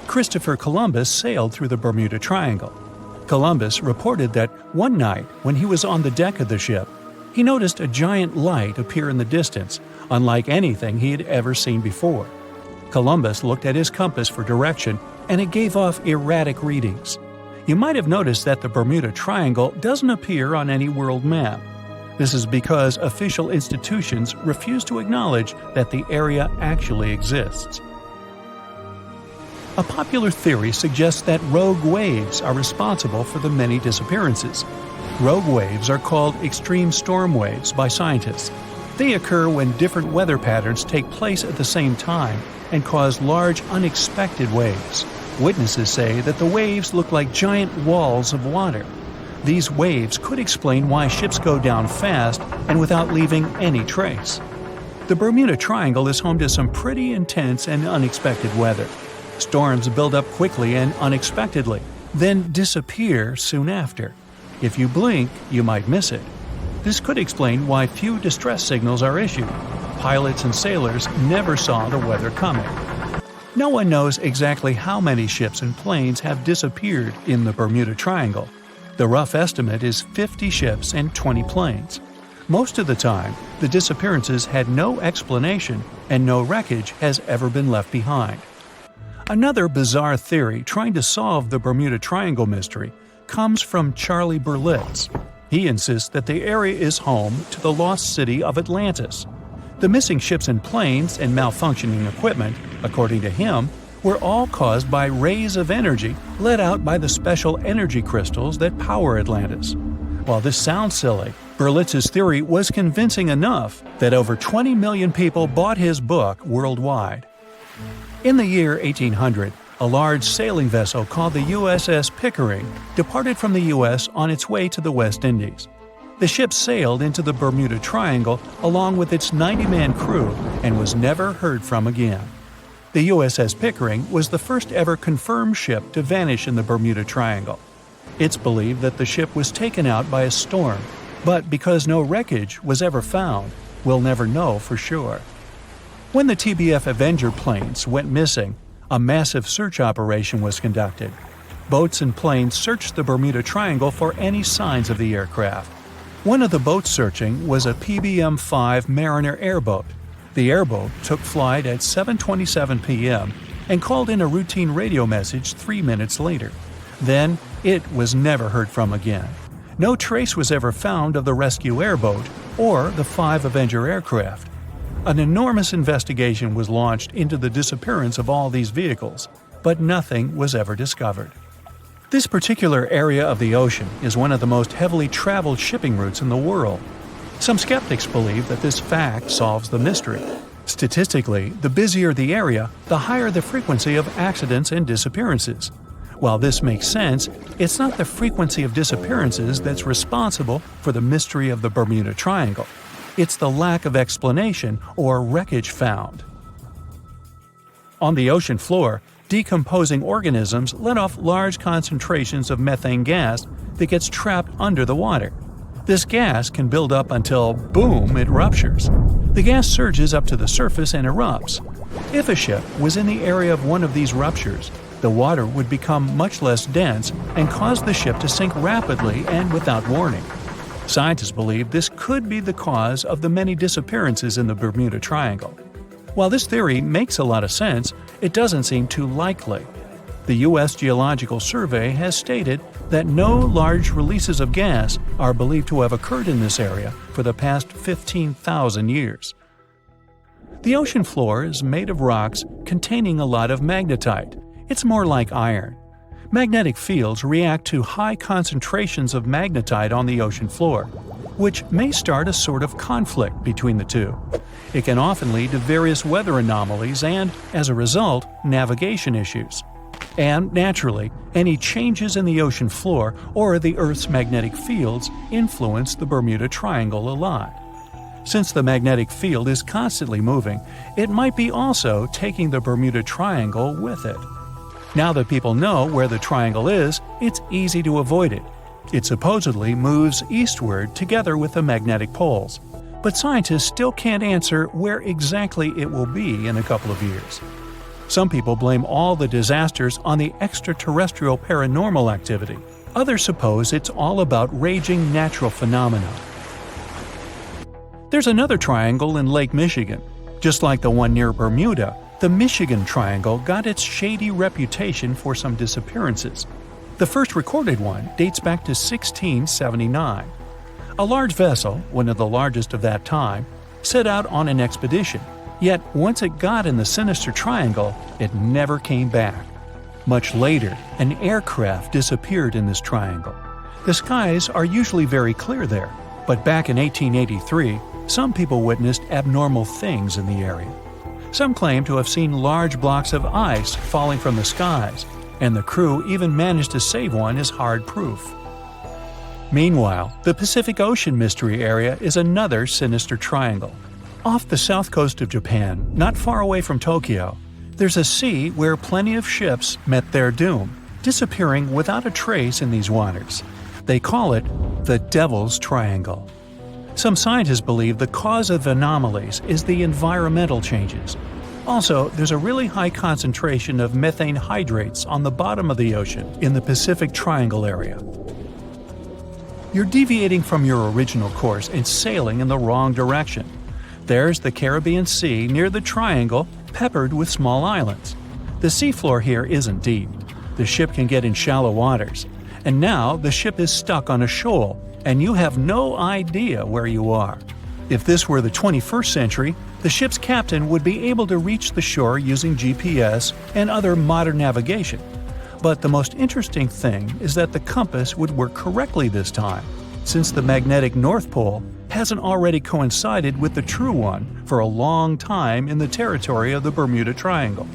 Christopher Columbus sailed through the Bermuda Triangle. Columbus reported that one night when he was on the deck of the ship, he noticed a giant light appear in the distance, unlike anything he had ever seen before. Columbus looked at his compass for direction, and it gave off erratic readings. You might have noticed that the Bermuda Triangle doesn't appear on any world map. This is because official institutions refuse to acknowledge that the area actually exists. A popular theory suggests that rogue waves are responsible for the many disappearances. Rogue waves are called extreme storm waves by scientists. They occur when different weather patterns take place at the same time and cause large, unexpected waves. Witnesses say that the waves look like giant walls of water. These waves could explain why ships go down fast and without leaving any trace. The Bermuda Triangle is home to some pretty intense and unexpected weather. Storms build up quickly and unexpectedly, then disappear soon after. If you blink, you might miss it. This could explain why few distress signals are issued. Pilots and sailors never saw the weather coming. No one knows exactly how many ships and planes have disappeared in the Bermuda Triangle. The rough estimate is 50 ships and 20 planes. Most of the time, the disappearances had no explanation and no wreckage has ever been left behind. Another bizarre theory trying to solve the Bermuda Triangle mystery comes from Charlie Berlitz. He insists that the area is home to the lost city of Atlantis. The missing ships and planes and malfunctioning equipment, according to him, were all caused by rays of energy let out by the special energy crystals that power Atlantis. While this sounds silly, Berlitz's theory was convincing enough that over 20 million people bought his book worldwide. In the year 1800, a large sailing vessel called the USS Pickering departed from the U.S. on its way to the West Indies. The ship sailed into the Bermuda Triangle along with its 90-man crew and was never heard from again. The USS Pickering was the first ever confirmed ship to vanish in the Bermuda Triangle. It's believed that the ship was taken out by a storm, but because no wreckage was ever found, we'll never know for sure. When the TBF Avenger planes went missing, a massive search operation was conducted. Boats and planes searched the Bermuda Triangle for any signs of the aircraft. One of the boats searching was a PBM-5 Mariner airboat. The airboat took flight at 7:27 p.m. and called in a routine radio message 3 minutes later. Then, it was never heard from again. No trace was ever found of the rescue airboat or the 5 Avenger aircraft. An enormous investigation was launched into the disappearance of all these vehicles, but nothing was ever discovered. This particular area of the ocean is one of the most heavily traveled shipping routes in the world. Some skeptics believe that this fact solves the mystery. Statistically, the busier the area, the higher the frequency of accidents and disappearances. While this makes sense, it's not the frequency of disappearances that's responsible for the mystery of the Bermuda Triangle. It's the lack of explanation or wreckage found. On the ocean floor, decomposing organisms let off large concentrations of methane gas that gets trapped under the water. This gas can build up until, boom, it ruptures. The gas surges up to the surface and erupts. If a ship was in the area of one of these ruptures, The water would become much less dense and cause the ship to sink rapidly and without warning. Scientists believe this could be the cause of the many disappearances in the Bermuda Triangle. While this theory makes a lot of sense, it doesn't seem too likely. The U.S. Geological Survey has stated that no large releases of gas are believed to have occurred in this area for the past 15,000 years. The ocean floor is made of rocks containing a lot of magnetite. It's more like iron. Magnetic fields react to high concentrations of magnetite on the ocean floor, which may start a sort of conflict between the two. It can often lead to various weather anomalies and, as a result, navigation issues. And, naturally, any changes in the ocean floor or the Earth's magnetic fields influence the Bermuda Triangle a lot. Since the magnetic field is constantly moving, it might be also taking the Bermuda Triangle with it. Now that people know where the triangle is, it's easy to avoid it. It supposedly moves eastward together with the magnetic poles, but scientists still can't answer where exactly it will be in a couple of years. Some people blame all the disasters on the extraterrestrial paranormal activity. Others suppose it's all about raging natural phenomena. There's another triangle in Lake Michigan. Just like the one near Bermuda, the Michigan Triangle got its shady reputation for some disappearances. The first recorded one dates back to 1679. A large vessel, one of the largest of that time, set out on an expedition. Yet once it got in the sinister triangle, it never came back. Much later, an aircraft disappeared in this triangle. The skies are usually very clear there, but back in 1883, some people witnessed abnormal things in the area. Some claim to have seen large blocks of ice falling from the skies, and the crew even managed to save one as hard proof. Meanwhile, the Pacific Ocean Mystery Area is another sinister triangle. Off the south coast of Japan, not far away from Tokyo, there's a sea where plenty of ships met their doom, disappearing without a trace in these waters. They call it the Devil's Triangle. Some scientists believe the cause of anomalies is the environmental changes. Also, there's a really high concentration of methane hydrates on the bottom of the ocean in the Pacific Triangle area. You're deviating from your original course and sailing in the wrong direction. There's the Caribbean Sea near the triangle, peppered with small islands. The seafloor here isn't deep. The ship can get in shallow waters. And now the ship is stuck on a shoal, and you have no idea where you are. If this were the 21st century, the ship's captain would be able to reach the shore using GPS and other modern navigation. But the most interesting thing is that the compass would work correctly this time, since the magnetic North Pole hasn't already coincided with the true one for a long time in the territory of the Bermuda Triangle.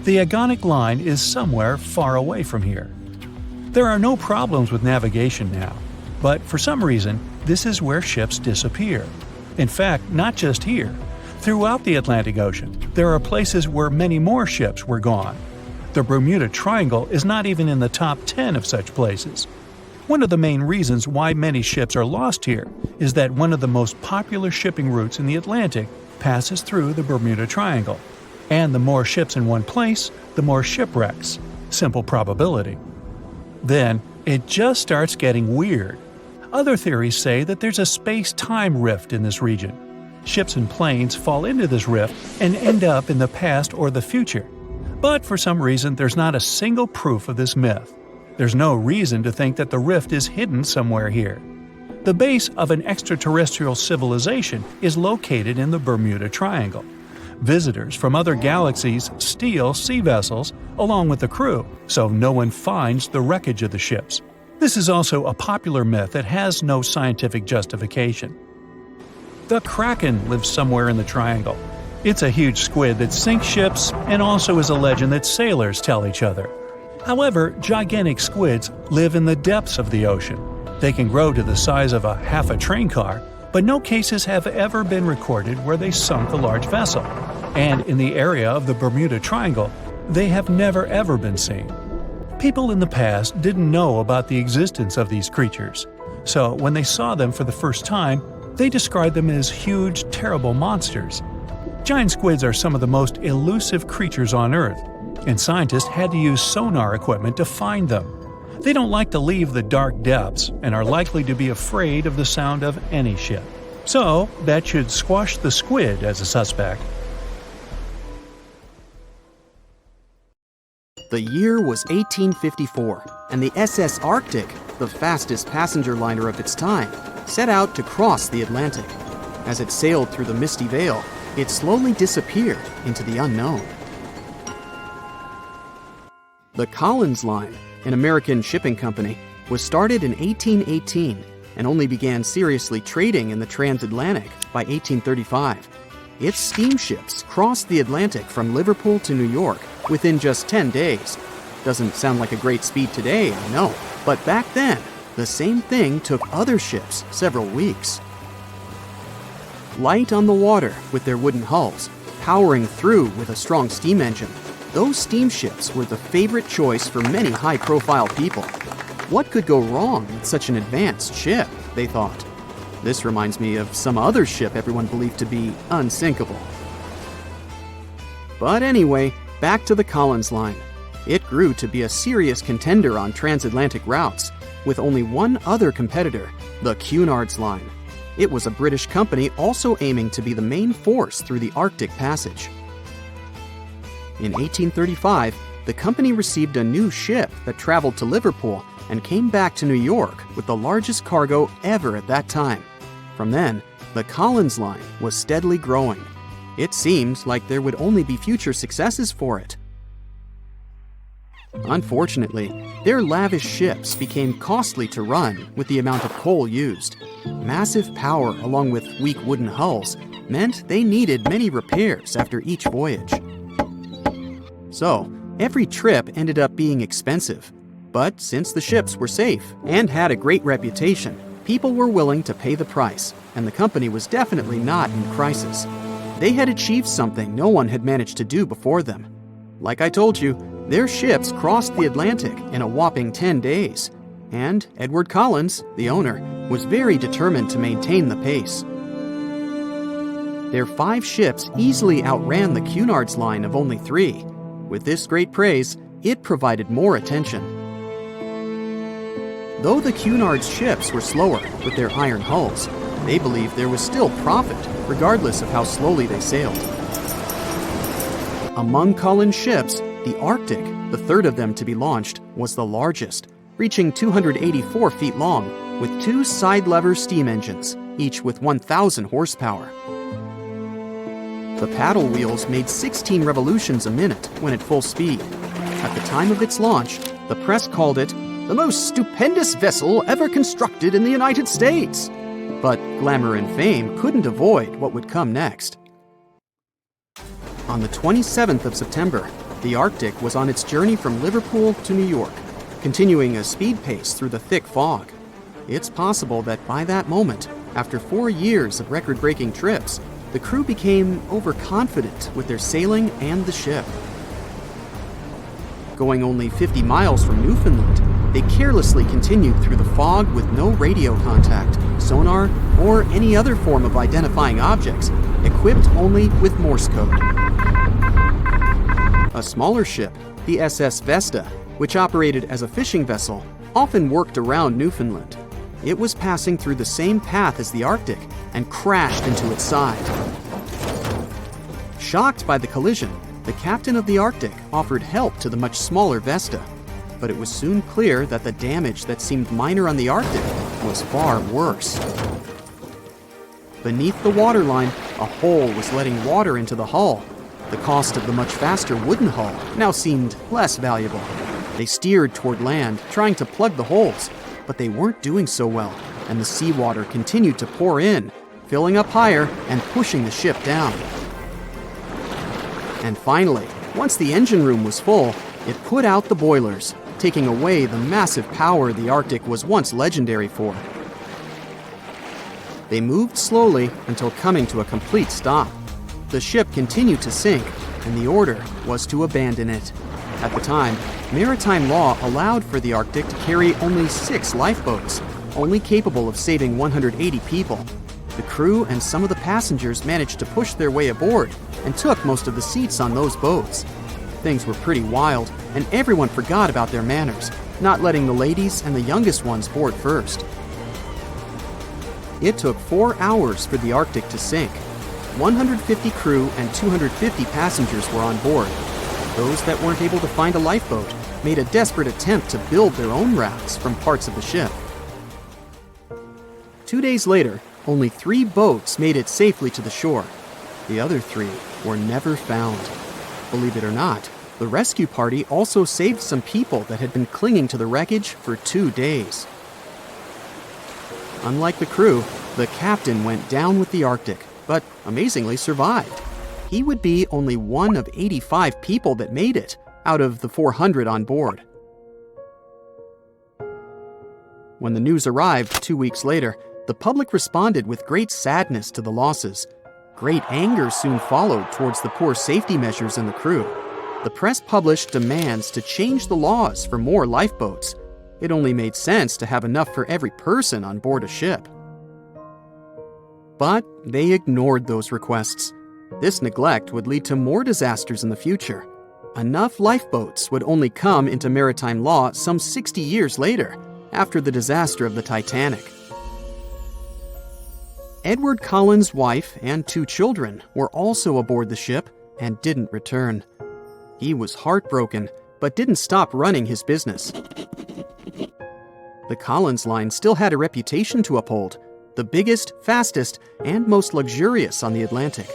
The agonic line is somewhere far away from here. There are no problems with navigation now, but for some reason, this is where ships disappear. In fact, not just here. Throughout the Atlantic Ocean, there are places where many more ships were gone. The Bermuda Triangle is not even in the top 10 of such places. One of the main reasons why many ships are lost here is that one of the most popular shipping routes in the Atlantic passes through the Bermuda Triangle. And the more ships in one place, the more shipwrecks. Simple probability. Then, it just starts getting weird. Other theories say that there's a space-time rift in this region. Ships and planes fall into this rift and end up in the past or the future. But for some reason, there's not a single proof of this myth. There's no reason to think that the rift is hidden somewhere here. The base of an extraterrestrial civilization is located in the Bermuda Triangle. Visitors from other galaxies steal sea vessels along with the crew, so no one finds the wreckage of the ships. This is also a popular myth that has no scientific justification. The Kraken lives somewhere in the triangle. It's a huge squid that sinks ships and also is a legend that sailors tell each other. However, gigantic squids live in the depths of the ocean. They can grow to the size of half a train car, but no cases have ever been recorded where they sunk a large vessel. And in the area of the Bermuda Triangle, they have never ever been seen. People in the past didn't know about the existence of these creatures, so when they saw them for the first time, they described them as huge, terrible monsters. Giant squids are some of the most elusive creatures on Earth. and scientists had to use sonar equipment to find them. They don't like to leave the dark depths and are likely to be afraid of the sound of any ship. So, that should squash the squid as a suspect. The year was 1854, and the SS Arctic, the fastest passenger liner of its time, set out to cross the Atlantic. As it sailed through the misty veil, it slowly disappeared into the unknown. The Collins Line, an American shipping company, was started in 1818 and only began seriously trading in the transatlantic by 1835. Its steamships crossed the Atlantic from Liverpool to New York within just 10 days. Doesn't sound like a great speed today, I know, but back then, the same thing took other ships several weeks. Light on the water with their wooden hulls, powering through with a strong steam engine, those steamships were the favorite choice for many high-profile people. What could go wrong with such an advanced ship, they thought. This reminds me of some other ship everyone believed to be unsinkable. But anyway, back to the Collins Line. It grew to be a serious contender on transatlantic routes, with only one other competitor, the Cunard's Line. It was a British company also aiming to be the main force through the Arctic Passage. In 1835, the company received a new ship that traveled to Liverpool and came back to New York with the largest cargo ever at that time. From then, the Collins Line was steadily growing. It seemed like there would only be future successes for it. Unfortunately, their lavish ships became costly to run with the amount of coal used. Massive power along with weak wooden hulls meant they needed many repairs after each voyage. So, every trip ended up being expensive. But since the ships were safe and had a great reputation, people were willing to pay the price, and the company was definitely not in crisis. They had achieved something no one had managed to do before them. Like I told you, their ships crossed the Atlantic in a whopping 10 days, and Edward Collins, the owner, was very determined to maintain the pace. Their 5 ships easily outran the Cunard's Line of only 3. With this great praise, it provided more attention. Though the Cunard's ships were slower with their iron hulls, they believed there was still profit, regardless of how slowly they sailed. Among Collins' ships, the Arctic, the third of them to be launched, was the largest, reaching 284 feet long, with 2 side-lever steam engines, each with 1,000 horsepower. The paddle wheels made 16 revolutions a minute when at full speed. At the time of its launch, the press called it the most stupendous vessel ever constructed in the United States. But glamour and fame couldn't avoid what would come next. On the 27th of September, the Arctic was on its journey from Liverpool to New York, continuing a speed pace through the thick fog. It's possible that by that moment, after 4 years of record-breaking trips, the crew became overconfident with their sailing and the ship. Going only 50 miles from Newfoundland, they carelessly continued through the fog with no radio contact, sonar, or any other form of identifying objects, equipped only with Morse code. A smaller ship, the SS Vesta, which operated as a fishing vessel, often worked around Newfoundland. It was passing through the same path as the Arctic and crashed into its side. Shocked by the collision, the captain of the Arctic offered help to the much smaller Vesta, but it was soon clear that the damage that seemed minor on the Arctic was far worse. Beneath the waterline, a hole was letting water into the hull. The cost of the much faster wooden hull now seemed less valuable. They steered toward land, trying to plug the holes, but they weren't doing so well, and the seawater continued to pour in, filling up higher and pushing the ship down. And finally, once the engine room was full, it put out the boilers, taking away the massive power the Arctic was once legendary for. They moved slowly until coming to a complete stop. The ship continued to sink, and the order was to abandon it. At the time, maritime law allowed for the Arctic to carry only 6 lifeboats, only capable of saving 180 people. The crew and some of the passengers managed to push their way aboard and took most of the seats on those boats. Things were pretty wild, and everyone forgot about their manners, not letting the ladies and the youngest ones board first. It took 4 hours for the Arctic to sink. 150 crew and 250 passengers were on board. Those that weren't able to find a lifeboat made a desperate attempt to build their own rafts from parts of the ship. 2 days later, only 3 boats made it safely to the shore. The other 3 were never found. Believe it or not, the rescue party also saved some people that had been clinging to the wreckage for 2 days. Unlike the crew, the captain went down with the Arctic, but amazingly survived. He would be only one of 85 people that made it out of the 400 on board. When the news arrived 2 weeks later, the public responded with great sadness to the losses. Great anger soon followed towards the poor safety measures in the crew. The press published demands to change the laws for more lifeboats. It only made sense to have enough for every person on board a ship. But they ignored those requests. This neglect would lead to more disasters in the future. Enough lifeboats would only come into maritime law some 60 years later, after the disaster of the Titanic. Edward Collins' wife and 2 children were also aboard the ship and didn't return. He was heartbroken, but didn't stop running his business. The Collins line still had a reputation to uphold, the biggest, fastest, and most luxurious on the Atlantic.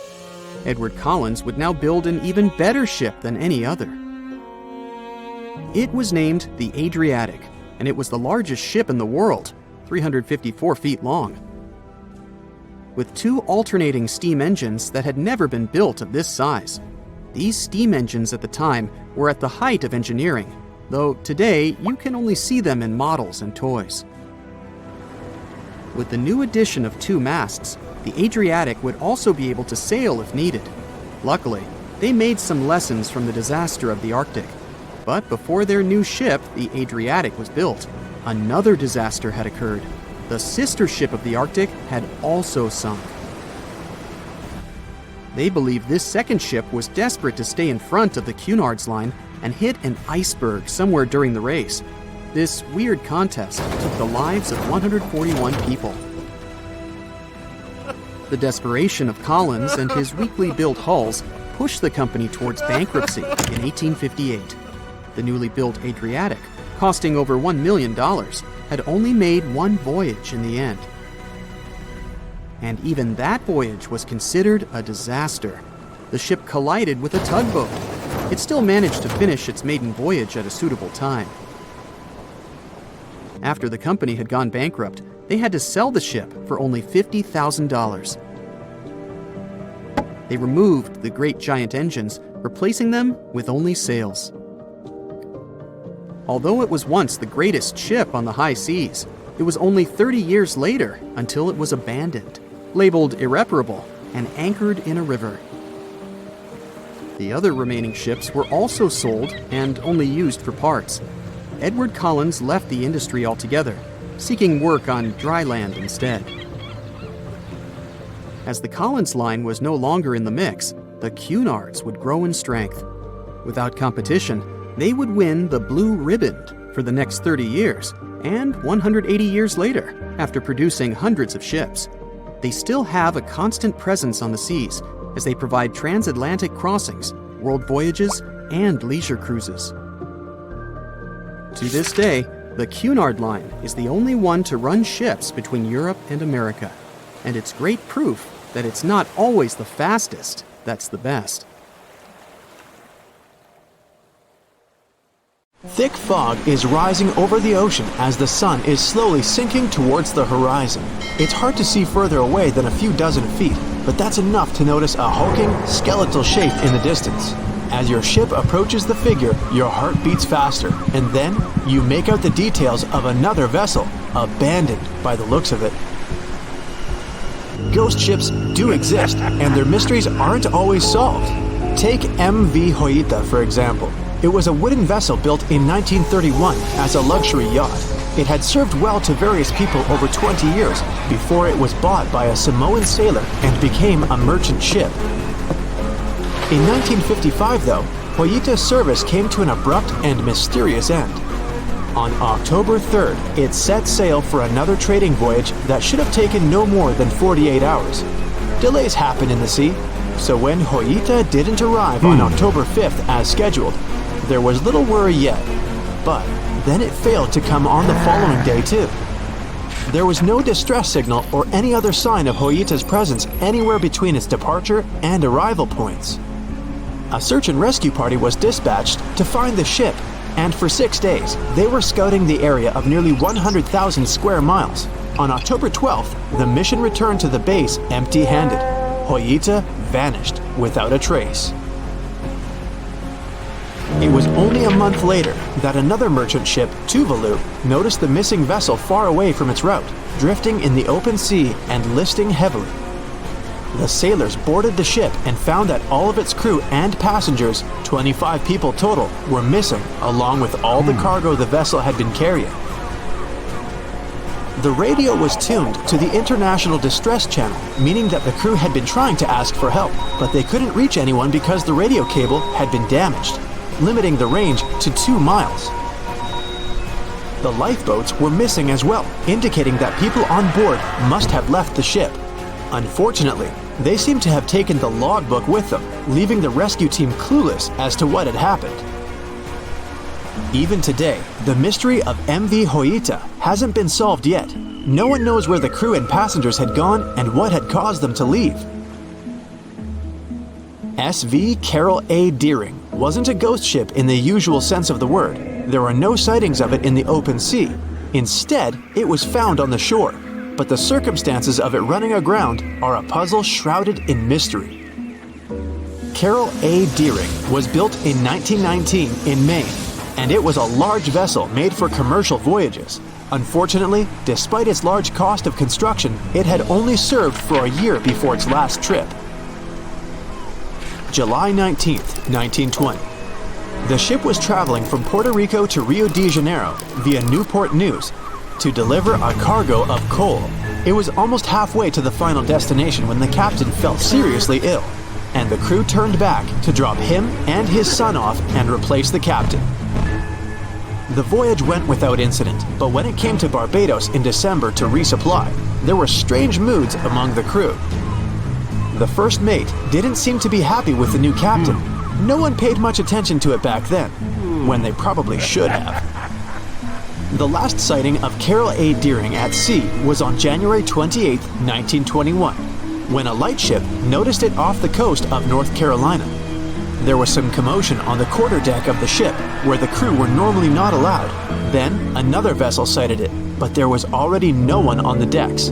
Edward Collins would now build an even better ship than any other. It was named the Adriatic, and it was the largest ship in the world, 354 feet long. With 2 alternating steam engines that had never been built of this size. These steam engines at the time were at the height of engineering, though today you can only see them in models and toys. With the new addition of 2 masts, the Adriatic would also be able to sail if needed. Luckily, they made some lessons from the disaster of the Arctic. But before their new ship, the Adriatic, was built, another disaster had occurred. The sister ship of the Arctic had also sunk. They believed this second ship was desperate to stay in front of the Cunard's line and hit an iceberg somewhere during the race. This weird contest took the lives of 141 people. The desperation of Collins and his weakly built hulls pushed the company towards bankruptcy in 1858. The newly built Adriatic, costing over $1 million, had only made 1 voyage in the end. And even that voyage was considered a disaster. The ship collided with a tugboat. It still managed to finish its maiden voyage at a suitable time. After the company had gone bankrupt, they had to sell the ship for only $50,000. They removed the great giant engines, replacing them with only sails. Although it was once the greatest ship on the high seas, it was only 30 years later until it was abandoned, labeled irreparable, and anchored in a river. The other remaining ships were also sold and only used for parts. Edward Collins left the industry altogether, seeking work on dry land instead. As the Collins line was no longer in the mix, the Cunards would grow in strength. Without competition, they would win the Blue Ribbon for the next 30 years, and 180 years later, after producing hundreds of ships. They still have a constant presence on the seas as they provide transatlantic crossings, world voyages, and leisure cruises. To this day, the Cunard line is the only one to run ships between Europe and America, and it's great proof that it's not always the fastest that's the best. Thick fog is rising over the ocean as the sun is slowly sinking towards the horizon. It's hard to see further away than a few dozen feet, but that's enough to notice a hulking, skeletal shape in the distance. As your ship approaches the figure, your heart beats faster, and then you make out the details of another vessel, abandoned by the looks of it. Ghost ships do exist, and their mysteries aren't always solved. Take MV Hoita, for example. It was a wooden vessel built in 1931 as a luxury yacht. It had served well to various people over 20 years before it was bought by a Samoan sailor and became a merchant ship. In 1955, though, Hoyita's service came to an abrupt and mysterious end. On October 3rd, it set sail for another trading voyage that should have taken no more than 48 hours. Delays happen in the sea, so when Hoyita didn't arrive on October 5th as scheduled, there was little worry yet. But then it failed to come on the following day too. There was no distress signal or any other sign of Hoyita's presence anywhere between its departure and arrival points. A search and rescue party was dispatched to find the ship, and for 6 days, they were scouting the area of nearly 100,000 square miles. On October 12th, the mission returned to the base empty-handed. Hoyita vanished without a trace. It was only a month later that another merchant ship, Tuvalu, noticed the missing vessel far away from its route, drifting in the open sea and listing heavily. The sailors boarded the ship and found that all of its crew and passengers, 25 people total, were missing, along with all the cargo the vessel had been carrying. The radio was tuned to the International Distress Channel, meaning that the crew had been trying to ask for help, but they couldn't reach anyone because the radio cable had been damaged, limiting the range to 2 miles. The lifeboats were missing as well, indicating that people on board must have left the ship. Unfortunately, they seem to have taken the logbook with them, leaving the rescue team clueless as to what had happened. Even today, the mystery of MV Hoyita hasn't been solved yet. No one knows where the crew and passengers had gone and what had caused them to leave. SV Carol A. Deering wasn't a ghost ship in the usual sense of the word. There were no sightings of it in the open sea. Instead, it was found on the shore, but the circumstances of it running aground are a puzzle shrouded in mystery. Carol A. Deering was built in 1919 in Maine, and it was a large vessel made for commercial voyages. Unfortunately, despite its large cost of construction, it had only served for a year before its last trip. July 19th, 1920. The ship was traveling from Puerto Rico to Rio de Janeiro via Newport News to deliver a cargo of coal. It was almost halfway to the final destination when the captain fell seriously ill, and the crew turned back to drop him and his son off and replace the captain. The voyage went without incident, but when it came to Barbados in December to resupply, there were strange moods among the crew. The first mate didn't seem to be happy with the new captain. No one paid much attention to it back then, when they probably should have. The last sighting of Carol A. Deering at sea was on January 28, 1921, when a lightship noticed it off the coast of North Carolina. There was some commotion on the quarterdeck of the ship, where the crew were normally not allowed. Then, another vessel sighted it, but there was already no one on the decks.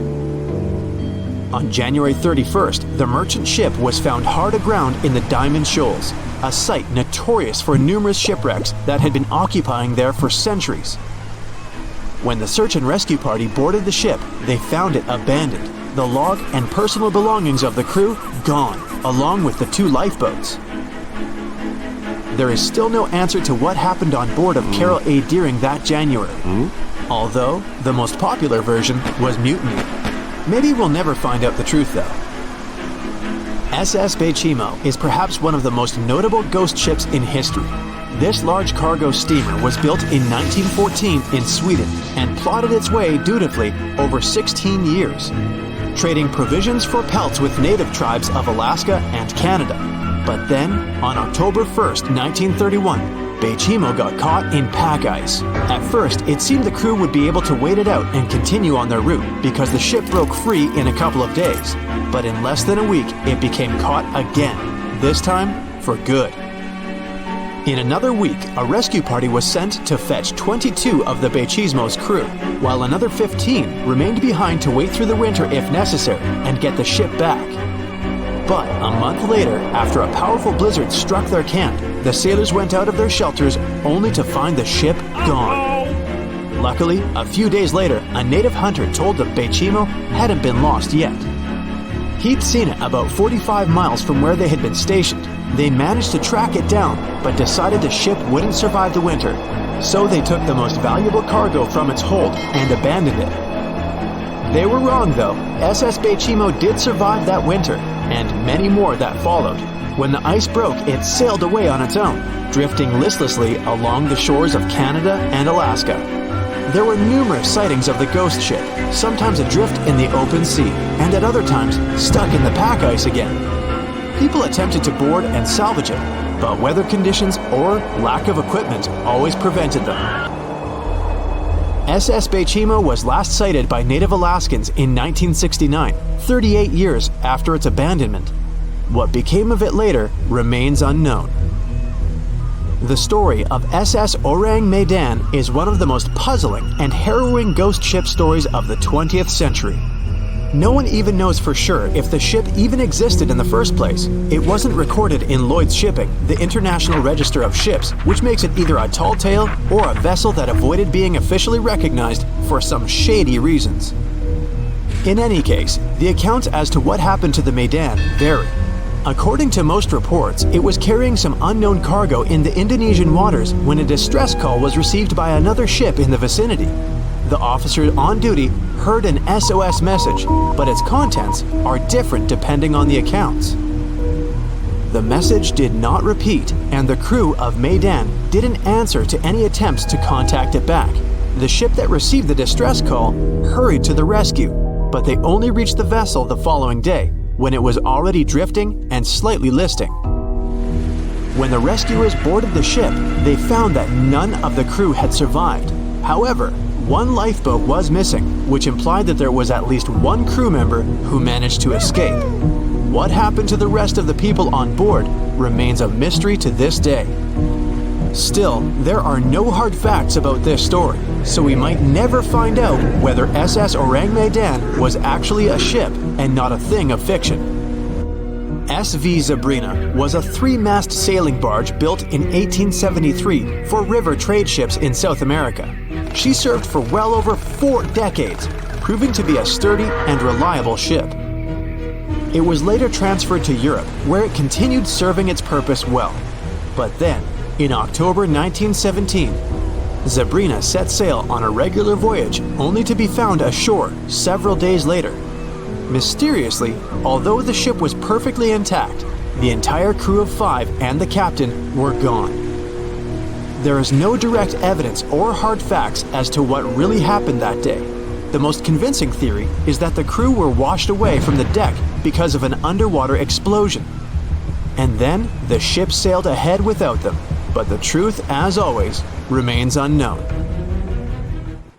On January 31st, the merchant ship was found hard aground in the Diamond Shoals, a site notorious for numerous shipwrecks that had been occupying there for centuries. When the search and rescue party boarded the ship, they found it abandoned, the log and personal belongings of the crew gone, along with the 2 lifeboats. There is still no answer to what happened on board of Carol A. Deering that January, although the most popular version was mutiny. Maybe we'll never find out the truth though. SS Bechimo is perhaps one of the most notable ghost ships in history. This large cargo steamer was built in 1914 in Sweden and plodded its way dutifully over 16 years, trading provisions for pelts with native tribes of Alaska and Canada. But then, on October 1st, 1931, Bechimo got caught in pack ice. At first, it seemed the crew would be able to wait it out and continue on their route because the ship broke free in a couple of days. But in less than a week, it became caught again, this time for good. In another week, a rescue party was sent to fetch 22 of the Bechimo's crew, while another 15 remained behind to wait through the winter if necessary and get the ship back. But a month later, after a powerful blizzard struck their camp, the sailors went out of their shelters only to find the ship gone. Luckily, a few days later, a native hunter told them Bechimo hadn't been lost yet. He'd seen it about 45 miles from where they had been stationed. They managed to track it down, but decided the ship wouldn't survive the winter, so they took the most valuable cargo from its hold and abandoned it. They were wrong though. SS Bechimo did survive that winter, and many more that followed. When the ice broke, it sailed away on its own, drifting listlessly along the shores of Canada and Alaska. There were numerous sightings of the ghost ship, sometimes adrift in the open sea, and at other times stuck in the pack ice again. People attempted to board and salvage it, but weather conditions or lack of equipment always prevented them. SS Bechimo was last sighted by native Alaskans in 1969, 38 years after its abandonment. What became of it later remains unknown. The story of SS Orang Medan is one of the most puzzling and harrowing ghost ship stories of the 20th century. No one even knows for sure if the ship even existed in the first place. It wasn't recorded in Lloyd's Shipping, the International Register of Ships, which makes it either a tall tale or a vessel that avoided being officially recognized for some shady reasons. In any case, the accounts as to what happened to the Medan vary. According to most reports, it was carrying some unknown cargo in the Indonesian waters when a distress call was received by another ship in the vicinity. The officer on duty heard an SOS message, but its contents are different depending on the accounts. The message did not repeat, and the crew of Medan didn't answer to any attempts to contact it back. The ship that received the distress call hurried to the rescue, but they only reached the vessel the following day, when it was already drifting and slightly listing. When the rescuers boarded the ship, they found that none of the crew had survived. However, one lifeboat was missing, which implied that there was at least one crew member who managed to escape. What happened to the rest of the people on board remains a mystery to this day. Still, there are no hard facts about this story, so we might never find out whether SS Orang Medan was actually a ship and not a thing of fiction. SV Zabrina was a 3-mast sailing barge built in 1873 for river trade ships in South America. She served for well over 4 decades, proving to be a sturdy and reliable ship. It was later transferred to Europe, where it continued serving its purpose well. But then, in October 1917, Zabrina set sail on a regular voyage only to be found ashore several days later. Mysteriously, although the ship was perfectly intact, the entire crew of 5 and the captain were gone. There is no direct evidence or hard facts as to what really happened that day. The most convincing theory is that the crew were washed away from the deck because of an underwater explosion. And then the ship sailed ahead without them, but the truth, as always, remains unknown.